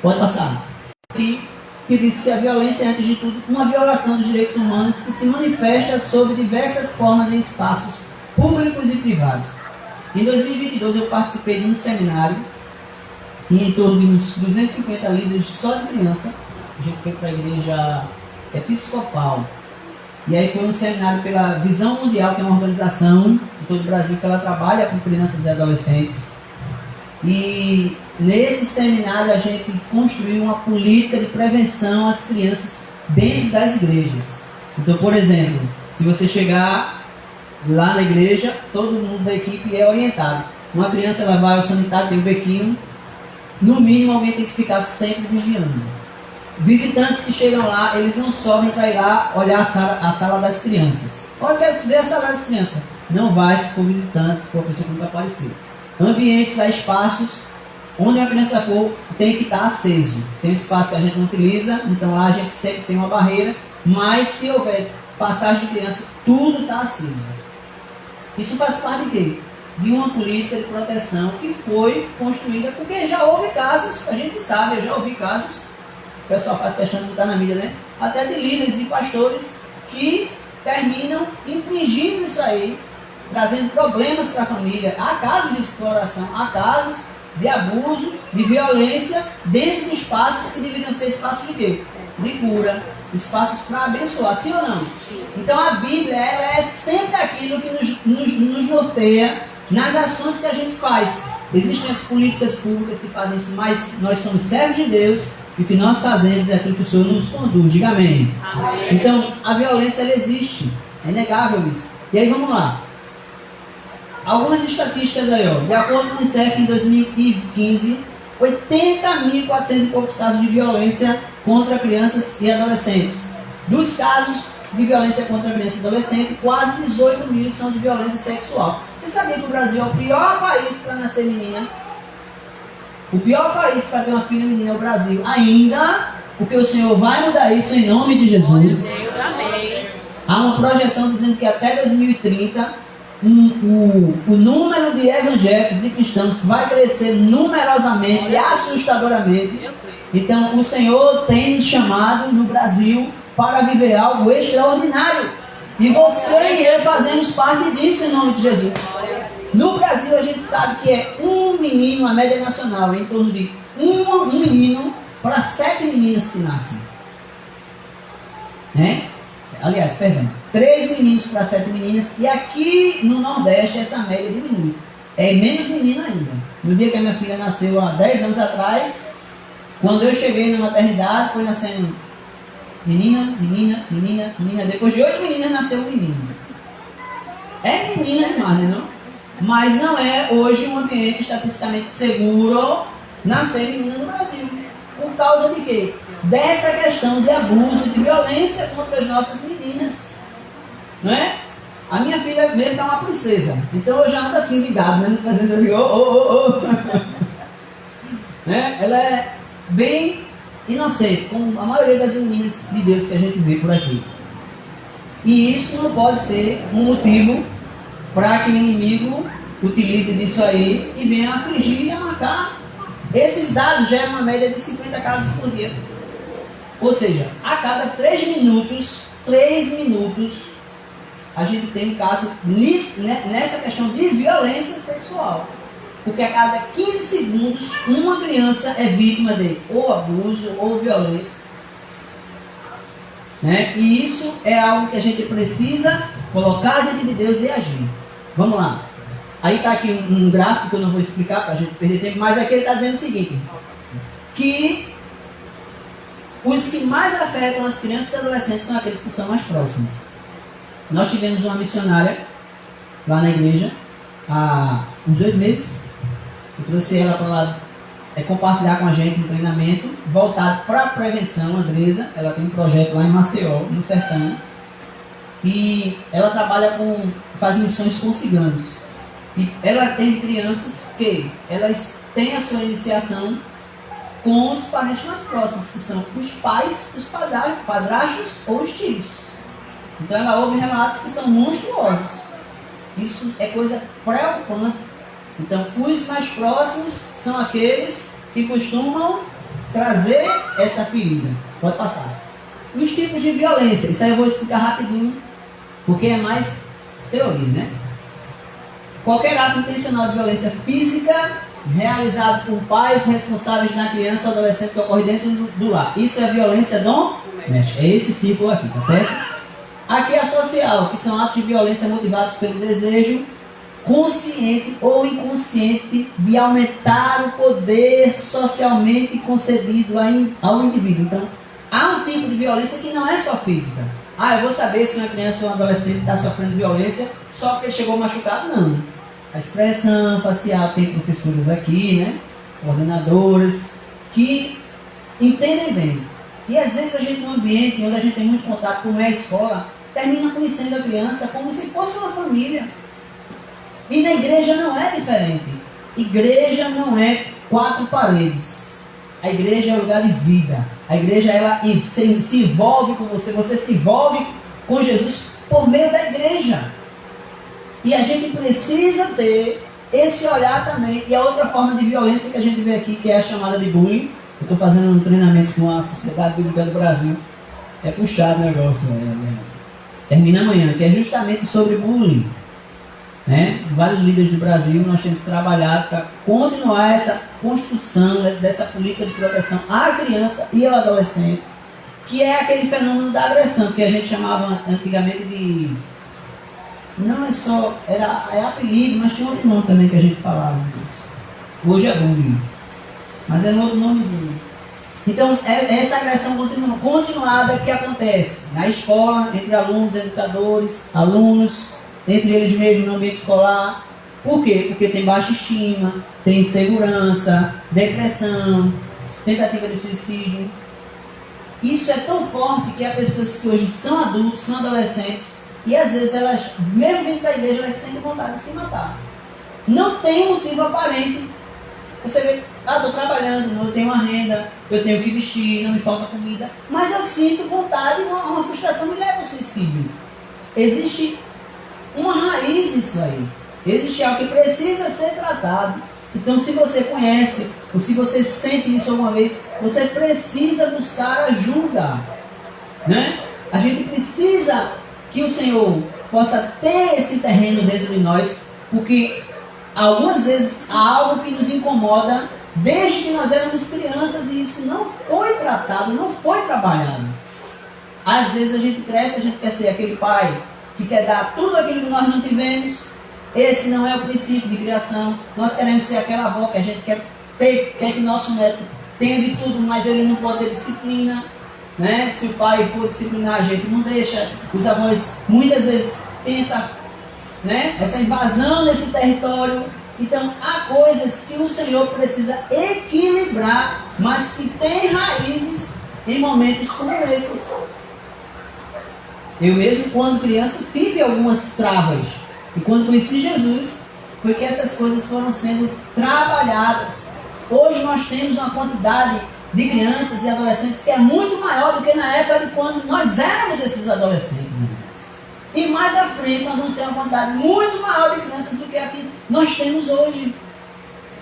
Pode passar. Que diz que a violência é, antes de tudo, uma violação dos direitos humanos que se manifesta sob diversas formas em espaços públicos e privados. Em 2022 eu participei de um seminário, tinha em torno de uns 250 líderes só de criança. A gente foi para a igreja episcopal. E aí foi um seminário pela Visão Mundial, que é uma organização em todo o Brasil que ela trabalha com crianças e adolescentes. E nesse seminário a gente construiu uma política de prevenção às crianças dentro das igrejas. Então, por exemplo, se você chegar lá na igreja, todo mundo da equipe é orientado. Uma criança ela vai ao sanitário, tem um bequinho. No mínimo alguém tem que ficar sempre vigiando. Visitantes que chegam lá, eles não sobem para ir lá olhar a sala das crianças. Olha, vê a sala das crianças. Não vai se for visitante, se for pessoa que nunca apareceu. Ambientes, há espaços onde a criança for, tem que estar aceso. Tem espaço que a gente não utiliza, então lá a gente sempre tem uma barreira, mas se houver passagem de criança, tudo está aceso. Isso faz parte de quê? De uma política de proteção que foi construída, porque já houve casos, a gente sabe, eu já ouvi casos, o pessoal faz questão de botar na mídia, né? Até de líderes e pastores que terminam infringindo isso aí, trazendo problemas para a família. Há casos de exploração, há casos de abuso, de violência dentro de espaços que deveriam ser espaços de quê? De cura, espaços para abençoar, sim ou não? Então a Bíblia, ela é sempre aquilo que nos norteia nas ações que a gente faz. Existem as políticas públicas que fazem isso, mas nós somos servos de Deus e o que nós fazemos é aquilo que o Senhor nos conduz. Diga amém. Amém. Então, a violência ela existe, é inegável isso. E aí vamos lá. Algumas estatísticas aí, ó. De acordo com o Unicef, em 2015, 80.400 e poucos casos de violência contra crianças e adolescentes. Dos casos de violência contra criança e adolescente, quase 18 mil são de violência sexual. Você sabia que o Brasil é o pior país para nascer menina? O pior país para ter uma filha menina é o Brasil. Ainda, porque o Senhor vai mudar isso em nome de Jesus. Amém. Há uma projeção dizendo que até 2030 o número de evangélicos e cristãos vai crescer numerosamente e assustadoramente. Então o Senhor tem nos chamado no Brasil para viver algo extraordinário. E você e eu fazemos parte disso em nome de Jesus. No Brasil a gente sabe que é um menino, a média nacional, em torno de um menino para 7 meninas que nascem. Né? Aliás, perdão, 3 meninos para 7 meninas. E aqui no Nordeste essa média diminui. É menos menino ainda. No dia que a minha filha nasceu há 10 anos atrás, quando eu cheguei na maternidade, foi nascendo menina, menina, menina, menina. Depois de 8 meninas nasceu um menino. É menina demais, né não? Mas não é hoje um ambiente estatisticamente seguro nascer menina no Brasil. Por causa de quê? Dessa questão de abuso, de violência contra as nossas meninas. Não é? A minha filha mesmo é uma princesa. Então eu já ando assim ligado, né? Muitas vezes eu ligo, né? Ela é bem inocente, como a maioria das meninas de Deus que a gente vê por aqui. E isso não pode ser um motivo para que o inimigo utilize disso aí e venha afligir e marcar. Esses dados geram uma média de 50 casos por dia. Ou seja, a cada 3 minutos, a gente tem um caso nessa questão de violência sexual. Porque a cada 15 segundos, uma criança é vítima de ou abuso ou violência. Né? E isso é algo que a gente precisa colocar diante de Deus e agir. Vamos lá. Aí está aqui um gráfico que eu não vou explicar para a gente perder tempo, mas aqui ele está dizendo o seguinte, que os que mais afetam as crianças e adolescentes são aqueles que são mais próximos. Nós tivemos uma missionária lá na igreja há uns 2 meses. Eu trouxe ela para lá compartilhar com a gente um treinamento voltado para a prevenção. Andresa, ela tem um projeto lá em Maceió, no sertão, e ela faz missões com ciganos. E ela atende crianças que elas têm a sua iniciação com os parentes mais próximos, que são os pais, os padrastos ou os tios. Então ela ouve relatos que são monstruosos. Isso é coisa preocupante. Então os mais próximos são aqueles que costumam trazer essa ferida. Pode passar. Os tipos de violência, isso aí eu vou explicar rapidinho, porque é mais teoria, né? Qualquer ato intencional de violência física realizado por pais responsáveis na criança ou adolescente que ocorre dentro do lar. Isso é violência doméstica. É esse ciclo aqui, tá certo? Aqui é a social, que são atos de violência motivados pelo desejo consciente ou inconsciente de aumentar o poder socialmente concedido ao indivíduo. Então, há um tipo de violência que não é só física. Eu vou saber se uma criança ou um adolescente está sofrendo violência só porque chegou machucado? Não. A expressão facial, tem professores aqui, né? Coordenadoras, que entendem bem. E às vezes a gente, num ambiente onde a gente tem muito contato, como é a escola, termina conhecendo a criança como se fosse uma família. E na igreja não é diferente. Igreja não é 4 paredes. A igreja é um lugar de vida. A igreja, ela se envolve com você. Você se envolve com Jesus por meio da igreja. E a gente precisa ter esse olhar também. E a outra forma de violência que a gente vê aqui, que é a chamada de bullying. Eu estou fazendo um treinamento com a Sociedade Bíblica do Brasil. É puxado o negócio. Termina amanhã, que é justamente sobre bullying. Né? Vários líderes do Brasil, nós temos trabalhado para continuar essa construção dessa política de proteção à criança e ao adolescente, que é aquele fenômeno da agressão, que a gente chamava antigamente de... Não é só... É apelido, mas tinha outro nome também que a gente falava disso. Hoje é bullying, mas é um outro nomezinho. Então, é essa agressão continuada que acontece na escola, entre alunos, educadores, alunos, entre eles mesmos no ambiente escolar. Por quê? Porque tem baixa estima, tem insegurança, depressão, tentativa de suicídio. Isso é tão forte que há pessoas que hoje são adultos, são adolescentes, e às vezes elas, mesmo vindo para a igreja, elas sentem vontade de se matar. Não tem motivo aparente. Você vê, estou trabalhando, não tenho uma renda, eu tenho que vestir, não me falta comida, mas eu sinto vontade, uma frustração me leva ao suicídio. Existe uma raiz nisso aí. Existe algo que precisa ser tratado. Então, se você conhece, ou se você sente isso alguma vez, você precisa buscar ajuda. Né? A gente precisa que o Senhor possa ter esse terreno dentro de nós, porque algumas vezes há algo que nos incomoda desde que nós éramos crianças e isso não foi tratado, não foi trabalhado. Às vezes a gente cresce, a gente quer ser aquele pai que quer dar tudo aquilo que nós não tivemos. Esse não é o princípio de criação. Nós queremos ser aquela avó que a gente quer que nosso neto tenha de tudo, mas ele não pode ter disciplina. Né? Se o pai for disciplinar, a gente não deixa. Os avós muitas vezes têm essa invasão nesse território. Então há coisas que o Senhor precisa equilibrar, mas que tem raízes em momentos como esses. Eu mesmo, quando criança, tive algumas travas. E quando conheci Jesus, foi que essas coisas foram sendo trabalhadas. Hoje nós temos uma quantidade de crianças e adolescentes que é muito maior do que na época de quando nós éramos esses adolescentes, irmãos. E mais à frente nós vamos ter uma quantidade muito maior de crianças do que a que nós temos hoje.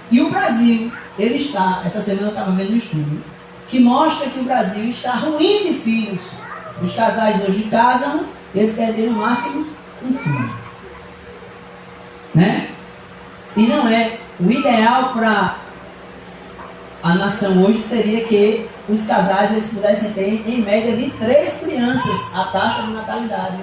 E o Brasil, ele está, essa semana eu estava vendo um estudo, que mostra que o Brasil está ruim de filhos. Os casais hoje casam, eles querem ter no máximo um filho. Né? E não é. O ideal para a nação hoje seria que os casais eles pudessem ter em média de 3 crianças a taxa de natalidade.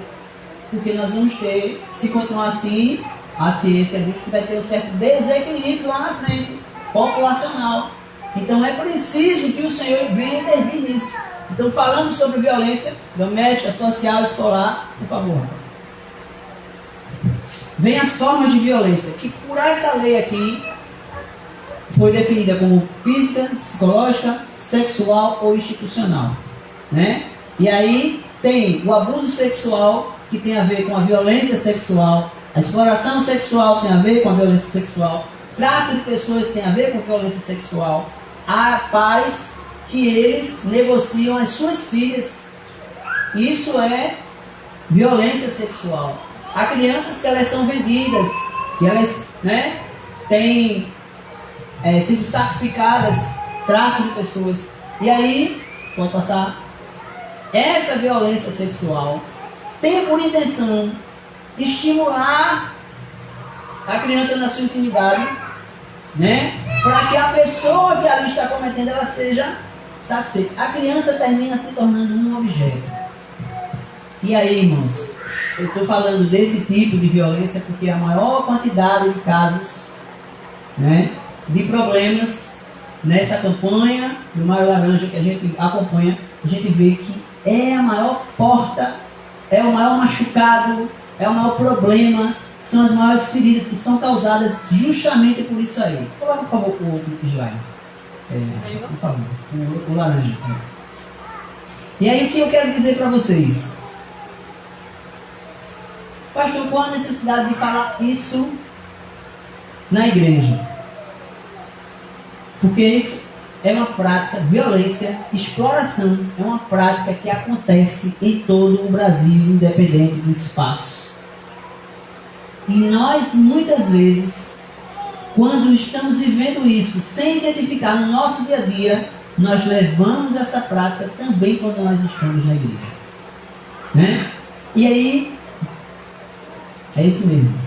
Porque nós vamos ter, se continuar assim, a ciência diz que vai ter um certo desequilíbrio lá na frente, populacional. Então é preciso que o Senhor venha intervir nisso. Então, falando sobre violência doméstica, social, escolar, por favor. Vem as formas de violência, que por essa lei aqui foi definida como física, psicológica, sexual ou institucional. Né? E aí tem o abuso sexual, que tem a ver com a violência sexual, a exploração sexual tem a ver com a violência sexual, tráfico de pessoas tem a ver com violência sexual. Há pais que eles negociam as suas filhas. Isso é violência sexual. Há crianças que elas são vendidas, que elas têm sido sacrificadas, tráfico de pessoas. E aí, pode passar, essa violência sexual tem por intenção estimular a criança na sua intimidade, né? Para que a pessoa que ali está cometendo, ela seja satisfeita. A criança termina se tornando um objeto. E aí, irmãos, eu estou falando desse tipo de violência porque a maior quantidade de casos, né, de problemas nessa campanha do Maio Laranja que a gente acompanha, a gente vê que é a maior porta, é o maior machucado, é o maior problema, são as maiores feridas que são causadas justamente por isso aí. Coloca, por favor, o outro slide. Por favor, o laranja. E aí, o que eu quero dizer para vocês? Pastor, qual a necessidade de falar isso na igreja? Porque isso é uma prática, violência, exploração, é uma prática que acontece em todo o Brasil, independente do espaço. E nós, muitas vezes, quando estamos vivendo isso, sem identificar no nosso dia a dia, nós levamos essa prática também quando nós estamos na igreja. Né? E aí, é isso mesmo.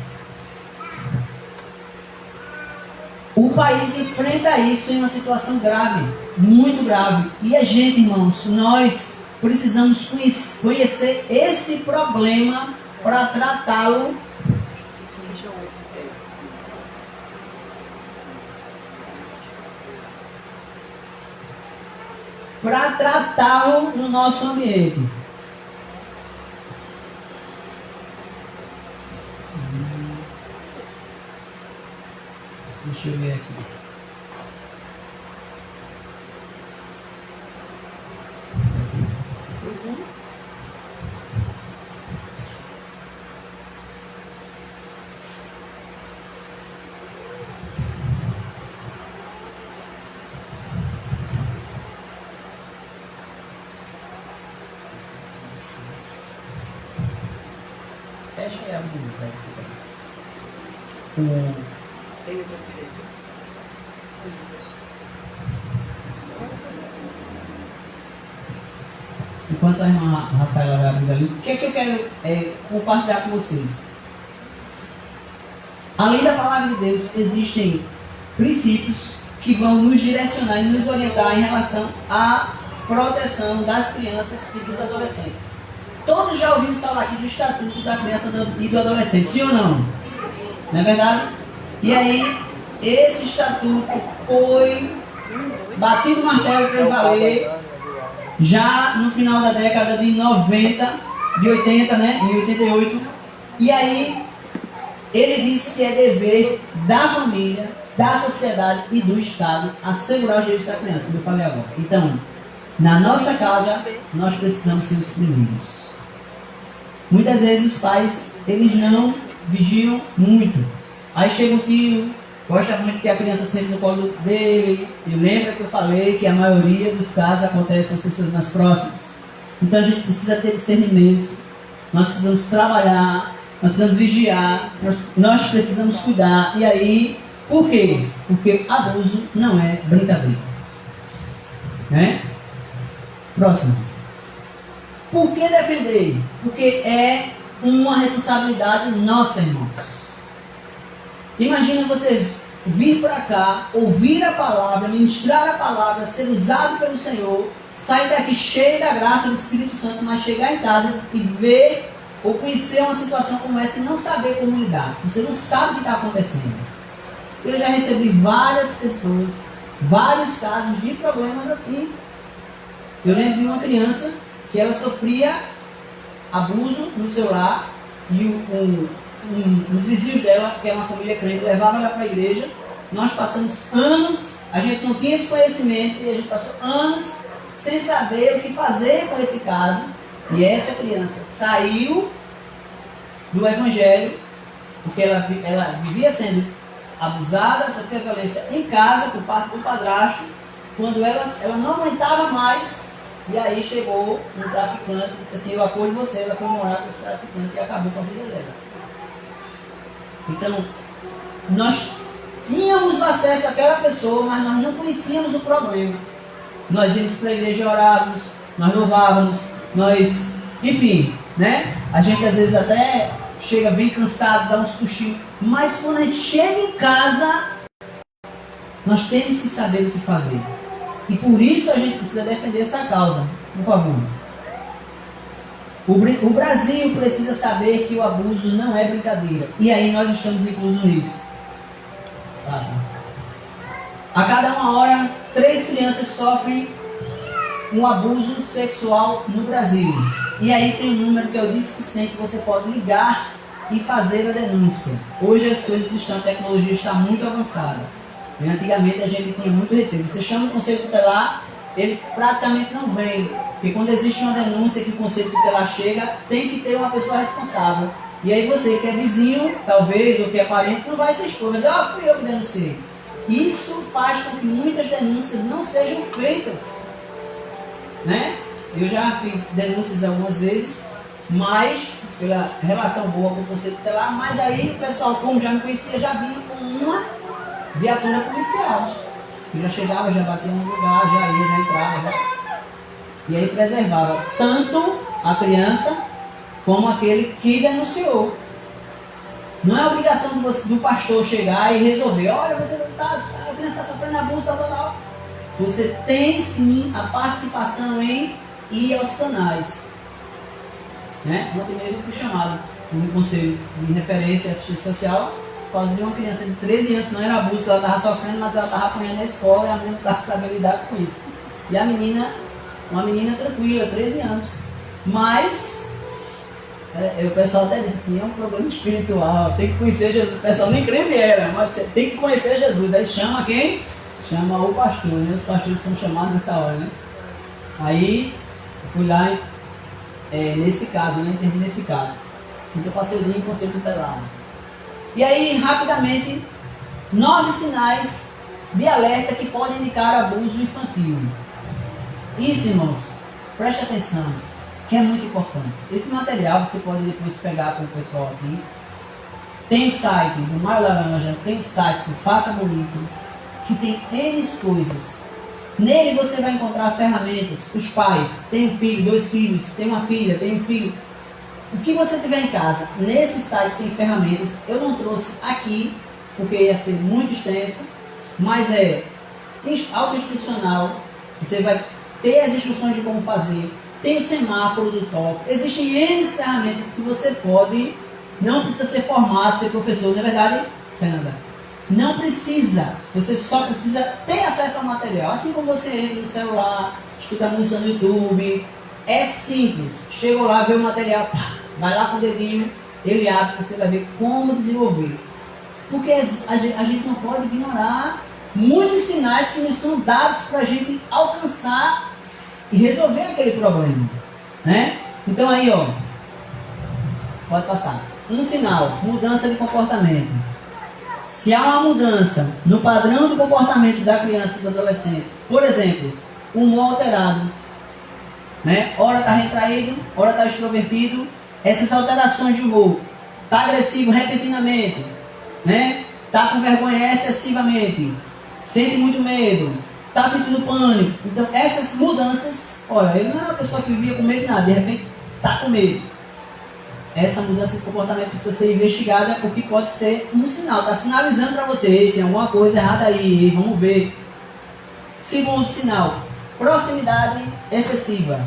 O país enfrenta isso em uma situação grave, muito grave. E a gente, irmãos, nós precisamos conhecer esse problema para tratá-lo. Para tratá-lo no nosso ambiente. Deixa eu ver aqui. Fecha aí a Bíblia para você ver. Enquanto a irmã Rafaela vai abrindo ali, o que é que eu quero compartilhar com vocês? Além da palavra de Deus, existem princípios que vão nos direcionar e nos orientar em relação à proteção das crianças e dos adolescentes. Todos já ouvimos falar aqui do Estatuto da Criança e do Adolescente, sim ou não? Não é verdade? E aí, esse estatuto foi batido o martelo para valer já no final da década de 90, de 80, né? Em 88. E aí, ele disse que é dever da família, da sociedade e do Estado assegurar os direitos da criança, como eu falei agora. Então, na nossa casa, nós precisamos ser os primeiros. Muitas vezes os pais, eles não vigiam muito. Aí chega o tio, gosta muito que a criança sente no colo dele. E lembra que eu falei que a maioria dos casos acontece com as pessoas mais próximas. Então a gente precisa ter discernimento. Nós precisamos trabalhar, nós precisamos vigiar, nós precisamos cuidar. E aí, por quê? Porque abuso não é brincadeira. Né? Próximo. Por que defender? Porque é uma responsabilidade nossa, irmãos. Imagina você vir para cá, ouvir a palavra, ministrar a palavra, ser usado pelo Senhor, sair daqui cheio da graça do Espírito Santo, mas chegar em casa e ver ou conhecer uma situação como essa e não saber como lidar. Você não sabe o que está acontecendo. Eu já recebi várias pessoas, vários casos de problemas assim. Eu lembro de uma criança que ela sofria abuso no seu lar e os vizinhos dela, que era uma família crente, levavam ela para a igreja. Nós passamos anos, a gente não tinha esse conhecimento e a gente passou anos sem saber o que fazer com esse caso. E essa criança saiu do evangelho porque ela vivia sendo abusada, sofria violência em casa por parte do padrasto. Quando ela não aguentava mais, e aí chegou um traficante e disse assim: eu acolho você. Ela foi morar com esse traficante e acabou com a vida dela. Então, nós tínhamos acesso àquela pessoa, mas nós não conhecíamos o problema. Nós íamos para a igreja e orávamos, nós louvávamos, nós, enfim, né? A gente às vezes até chega bem cansado, dá uns cochilos, mas quando a gente chega em casa, nós temos que saber o que fazer. E por isso a gente precisa defender essa causa, por favor. O Brasil precisa saber que o abuso não é brincadeira. E aí nós estamos inclusos nisso. Passa. A cada 1 hora, 3 crianças sofrem um abuso sexual no Brasil. E aí tem um número que eu disse que sempre você pode ligar e fazer a denúncia. Hoje as coisas estão, a tecnologia está muito avançada. E antigamente a gente tinha muito receio. Você chama o conselho tutelar, ele praticamente não vem. Porque quando existe uma denúncia que o conselho tutelar chega, tem que ter uma pessoa responsável. E aí você que é vizinho, talvez, ou que é parente, não vai se expor. Mas fui eu que denunciei. Isso faz com que muitas denúncias não sejam feitas. Né? Eu já fiz denúncias algumas vezes, mas pela relação boa com o conselho tutelar, mas aí o pessoal, como já me conhecia, já vinha com uma viatura policial. Eu já chegava, já batia no lugar, já ia, já entrava, já... E aí preservava tanto a criança como aquele que denunciou. Não é obrigação do pastor chegar e resolver. Olha, você a criança está sofrendo abuso, tal. Você tem sim a participação em ir aos canais. Né? Ontem mesmo eu fui chamado no conselho de referência à assistência social por causa de uma criança de 13 anos, não era abuso, ela estava sofrendo, mas ela estava apanhando na escola e a menina não estava sabendo lidar com isso. E a menina, uma menina tranquila, 13 anos. Mas o pessoal até disse assim, é um problema espiritual, tem que conhecer Jesus. O pessoal nem crente era, mas você tem que conhecer Jesus. Aí chama quem? Chama o pastor, né? Os pastores são chamados nessa hora, né? Aí eu fui lá nesse caso, né? Intervi nesse caso. Então passei o dia em conselho tutelar. E aí, rapidamente, 9 sinais de alerta que podem indicar abuso infantil. Isso, irmãos, preste atenção, que é muito importante. Esse material você pode depois pegar com o pessoal aqui. Tem o site do Maio Laranja, tem o site do Faça Bonito, que tem N coisas. Nele você vai encontrar ferramentas. Os pais, tem um filho, 2 filhos, tem uma filha, tem um filho. O que você tiver em casa, nesse site tem ferramentas. Eu não trouxe aqui, porque ia ser muito extenso, mas é autoinstrucional. Você vai ter as instruções de como fazer. Tem o semáforo do toque. Existem N ferramentas que você pode, não precisa ser formado, ser professor, não é verdade, Fernanda? Não precisa, você só precisa ter acesso ao material. Assim como você entra no celular, escuta música no YouTube, é simples. Chegou lá, vê o material, pá, vai lá com o dedinho, ele abre, você vai ver como desenvolver. Porque a gente não pode ignorar muitos sinais que nos são dados para a gente alcançar e resolver aquele problema, né? Então aí, ó, pode passar. Um sinal, mudança de comportamento. Se há uma mudança no padrão do comportamento da criança e do adolescente, por exemplo, humor alterado, né? Ora está retraído, ora está extrovertido, essas alterações de humor, está agressivo repentinamente, né? Está com vergonha excessivamente, sente muito medo, está sentindo pânico. Então essas mudanças, olha, ele não é uma pessoa que vivia com medo de nada, de repente está com medo. Essa mudança de comportamento precisa ser investigada porque pode ser um sinal, está sinalizando para você, tem alguma coisa errada aí, vamos ver. Segundo sinal, proximidade excessiva.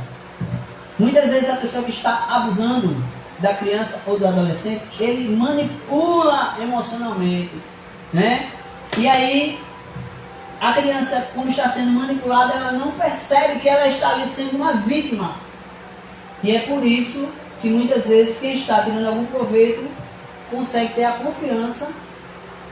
Muitas vezes a pessoa que está abusando da criança ou do adolescente, ele manipula emocionalmente, né? E aí, a criança, quando está sendo manipulada, ela não percebe que ela está ali sendo uma vítima. E é por isso que muitas vezes quem está tirando algum proveito consegue ter a confiança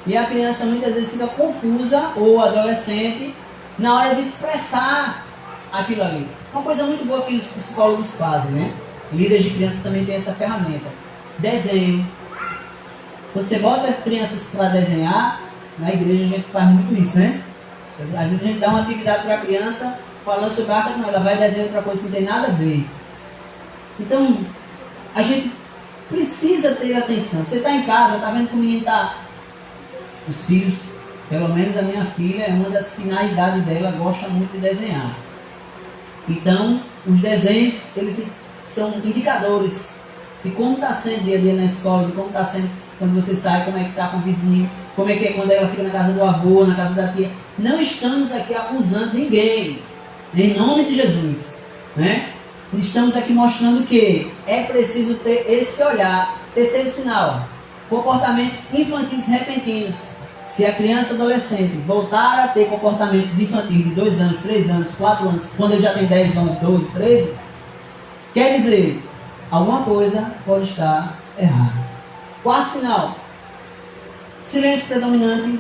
e a criança muitas vezes fica confusa, ou adolescente, na hora de expressar aquilo ali. Uma coisa muito boa que os psicólogos fazem, né? Líderes de criança também tem essa ferramenta. Desenho. Quando você bota crianças para desenhar, na igreja a gente faz muito isso, né? Às vezes a gente dá uma atividade para a criança falando sobre a arte, não, ela vai desenhar outra coisa que não tem nada a ver. Então, a gente precisa ter atenção. Você está em casa, está vendo que o menino está... Os filhos, pelo menos a minha filha, é uma das que na idade dela gosta muito de desenhar. Então, os desenhos, eles são indicadores de como está sendo dia a dia na escola, de como está sendo quando você sai, como é que está com o vizinho, como é que é quando ela fica na casa do avô, na casa da tia. Não estamos aqui acusando ninguém, em nome de Jesus, né? Estamos aqui mostrando que é preciso ter esse olhar. Terceiro sinal, comportamentos infantis repentinos. Se a criança ou adolescente voltar a ter comportamentos infantis de 2 anos, 3 anos, 4 anos, quando ele já tem 10, 11, 12, 13, quer dizer, alguma coisa pode estar errada. Quarto sinal, silêncio predominante,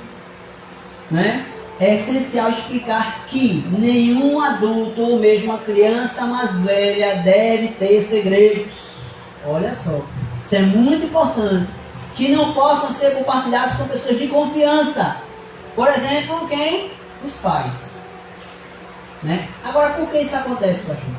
né? É essencial explicar que nenhum adulto ou mesmo uma criança mais velha deve ter segredos. Olha só, isso é muito importante. Que não possam ser compartilhados com pessoas de confiança. Por exemplo, quem? Os pais. Né? Agora, por que isso acontece, pastor?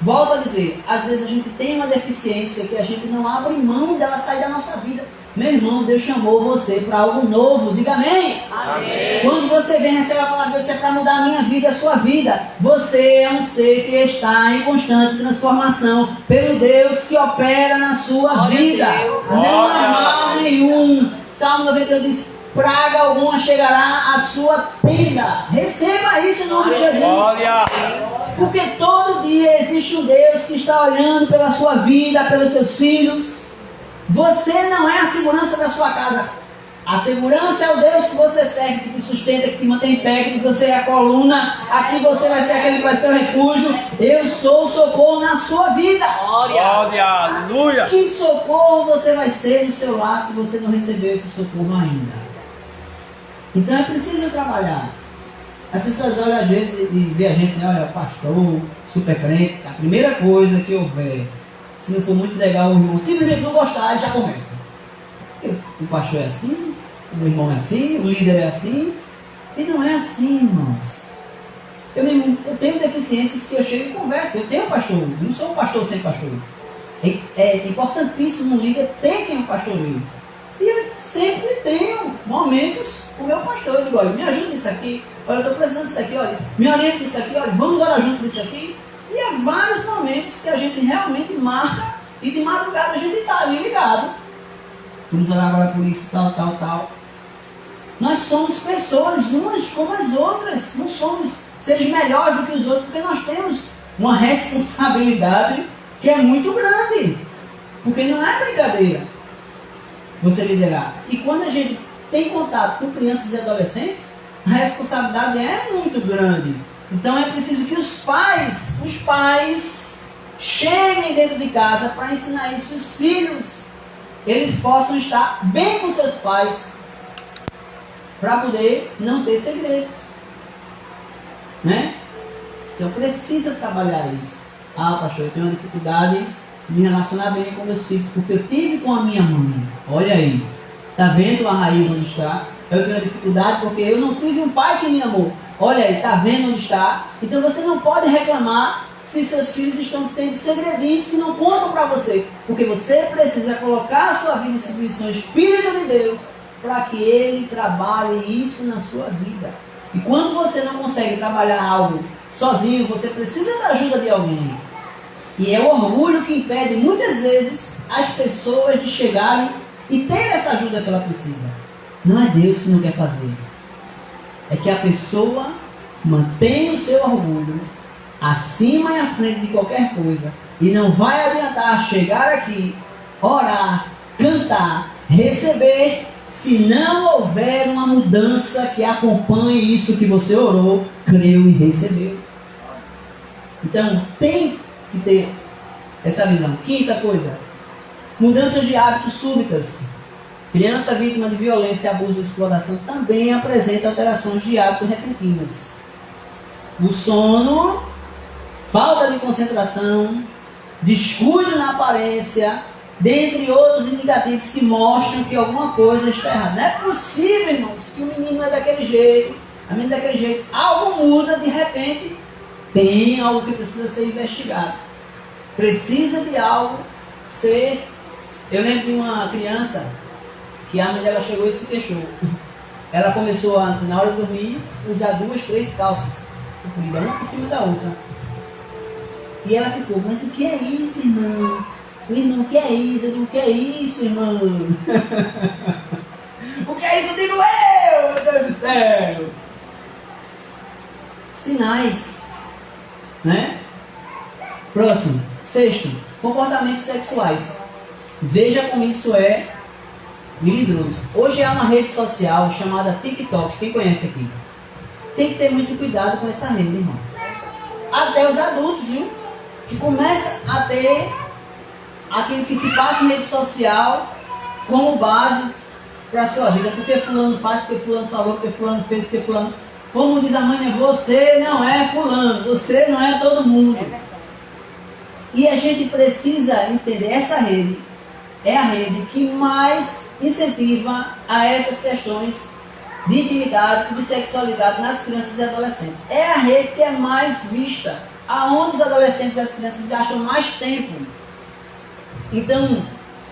Volto a dizer, às vezes a gente tem uma deficiência que a gente não abre mão dela sair da nossa vida. Meu irmão, Deus chamou você para algo novo. Diga amém. Amém. Quando você vem receber a palavra de Deus, é para mudar a minha vida, a sua vida. Você é um ser que está em constante transformação pelo Deus que opera na sua Glória vida. a Deus. Não há mal nenhum. Salmo 91 diz: praga alguma chegará à sua tenda. Receba isso em nome de Jesus. Glória. Porque todo dia existe um Deus que está olhando pela sua vida, pelos seus filhos. Você não é a segurança da sua casa. A segurança é o Deus que você serve, que te sustenta, que te mantém em pé, que diz: você é a coluna, aqui você vai ser aquele que vai ser o refúgio. Eu sou o socorro na sua vida. Glória. Aleluia. Que socorro você vai ser no seu lar se você não recebeu esse socorro ainda? Então é preciso trabalhar. As pessoas olham às vezes e vê a gente, né? Olha, pastor, super crente. A primeira coisa que houver, se não for muito legal, o irmão simplesmente não gostar, ele já começa. O pastor é assim, o irmão é assim, o líder é assim. E não é assim, irmãos. Eu tenho deficiências que eu chego e converso. Eu tenho pastor, eu não sou um pastor sem pastor. É importantíssimo um líder ter quem o pastoreio. E eu sempre tenho momentos com o meu pastor. Eu digo: olha, me ajuda nisso aqui. Olha, eu estou precisando disso aqui. Olha, me orienta nisso aqui. Olha, vamos orar junto nisso aqui. E há vários momentos que a gente realmente marca e de madrugada a gente está ali ligado. Vamos orar agora por isso, tal, tal, tal. Nós somos pessoas umas como as outras. Não somos seres melhores do que os outros, porque nós temos uma responsabilidade que é muito grande. Porque não é brincadeira você liderar. E quando a gente tem contato com crianças e adolescentes, a responsabilidade é muito grande. Então é preciso que os pais cheguem dentro de casa para ensinar isso aos filhos. Eles possam estar bem com seus pais para poder não ter segredos, né? Então precisa trabalhar isso. Ah, pastor, eu tenho uma dificuldade de me relacionar bem com meus filhos porque eu tive com a minha mãe. Olha aí, tá vendo a raiz onde está? Eu tenho uma dificuldade porque eu não tive um pai que me amou. Olha aí, tá vendo onde está? Então você não pode reclamar se seus filhos estão tendo segredinhos que não contam para você. Porque você precisa colocar a sua vida em submissão ao Espírito de Deus para que Ele trabalhe isso na sua vida. E quando você não consegue trabalhar algo sozinho, você precisa da ajuda de alguém. E é o orgulho que impede muitas vezes as pessoas de chegarem e ter essa ajuda que ela precisa. Não é Deus que não quer fazer. É que a pessoa mantém o seu orgulho acima e à frente de qualquer coisa. E não vai adiantar chegar aqui, orar, cantar, receber, se não houver uma mudança que acompanhe isso que você orou, creu e recebeu. Então tem que ter essa visão. Quinta coisa, mudanças de hábitos súbitas. Criança vítima de violência, abuso e exploração também apresenta alterações de hábito repentinas. O sono, falta de concentração, descuido na aparência, dentre outros indicativos que mostram que alguma coisa está errada. Não é possível, irmãos, que o menino é daquele jeito, a menina é daquele jeito. Algo muda, de repente, tem algo que precisa ser investigado. Precisa de algo ser... Eu lembro de uma criança que a mãe dela chegou e se queixou. Ela começou na hora de dormir, usar 2, 3 calças compridas, uma por cima da outra. E ela ficou, mas o que é isso, irmão? O irmão, o que é isso? Eu digo, o que é isso, irmão? O que é isso? Eu digo, meu Deus do céu! Sinais, né? Próximo, sexto, comportamentos sexuais. Veja como isso é melindroso. Hoje há uma rede social chamada TikTok, quem conhece aqui? Tem que ter muito cuidado com essa rede, irmãos. Até os adultos, viu? Que começam a ter aquilo que se passa em rede social como base para a sua vida. Porque fulano faz, porque fulano falou, porque fulano fez, porque fulano... Como diz a mãe, você não é fulano, você não é todo mundo. E a gente precisa entender, essa rede é a rede que mais incentiva a essas questões de intimidade e de sexualidade nas crianças e adolescentes. É a rede que é mais vista, aonde os adolescentes e as crianças gastam mais tempo. Então,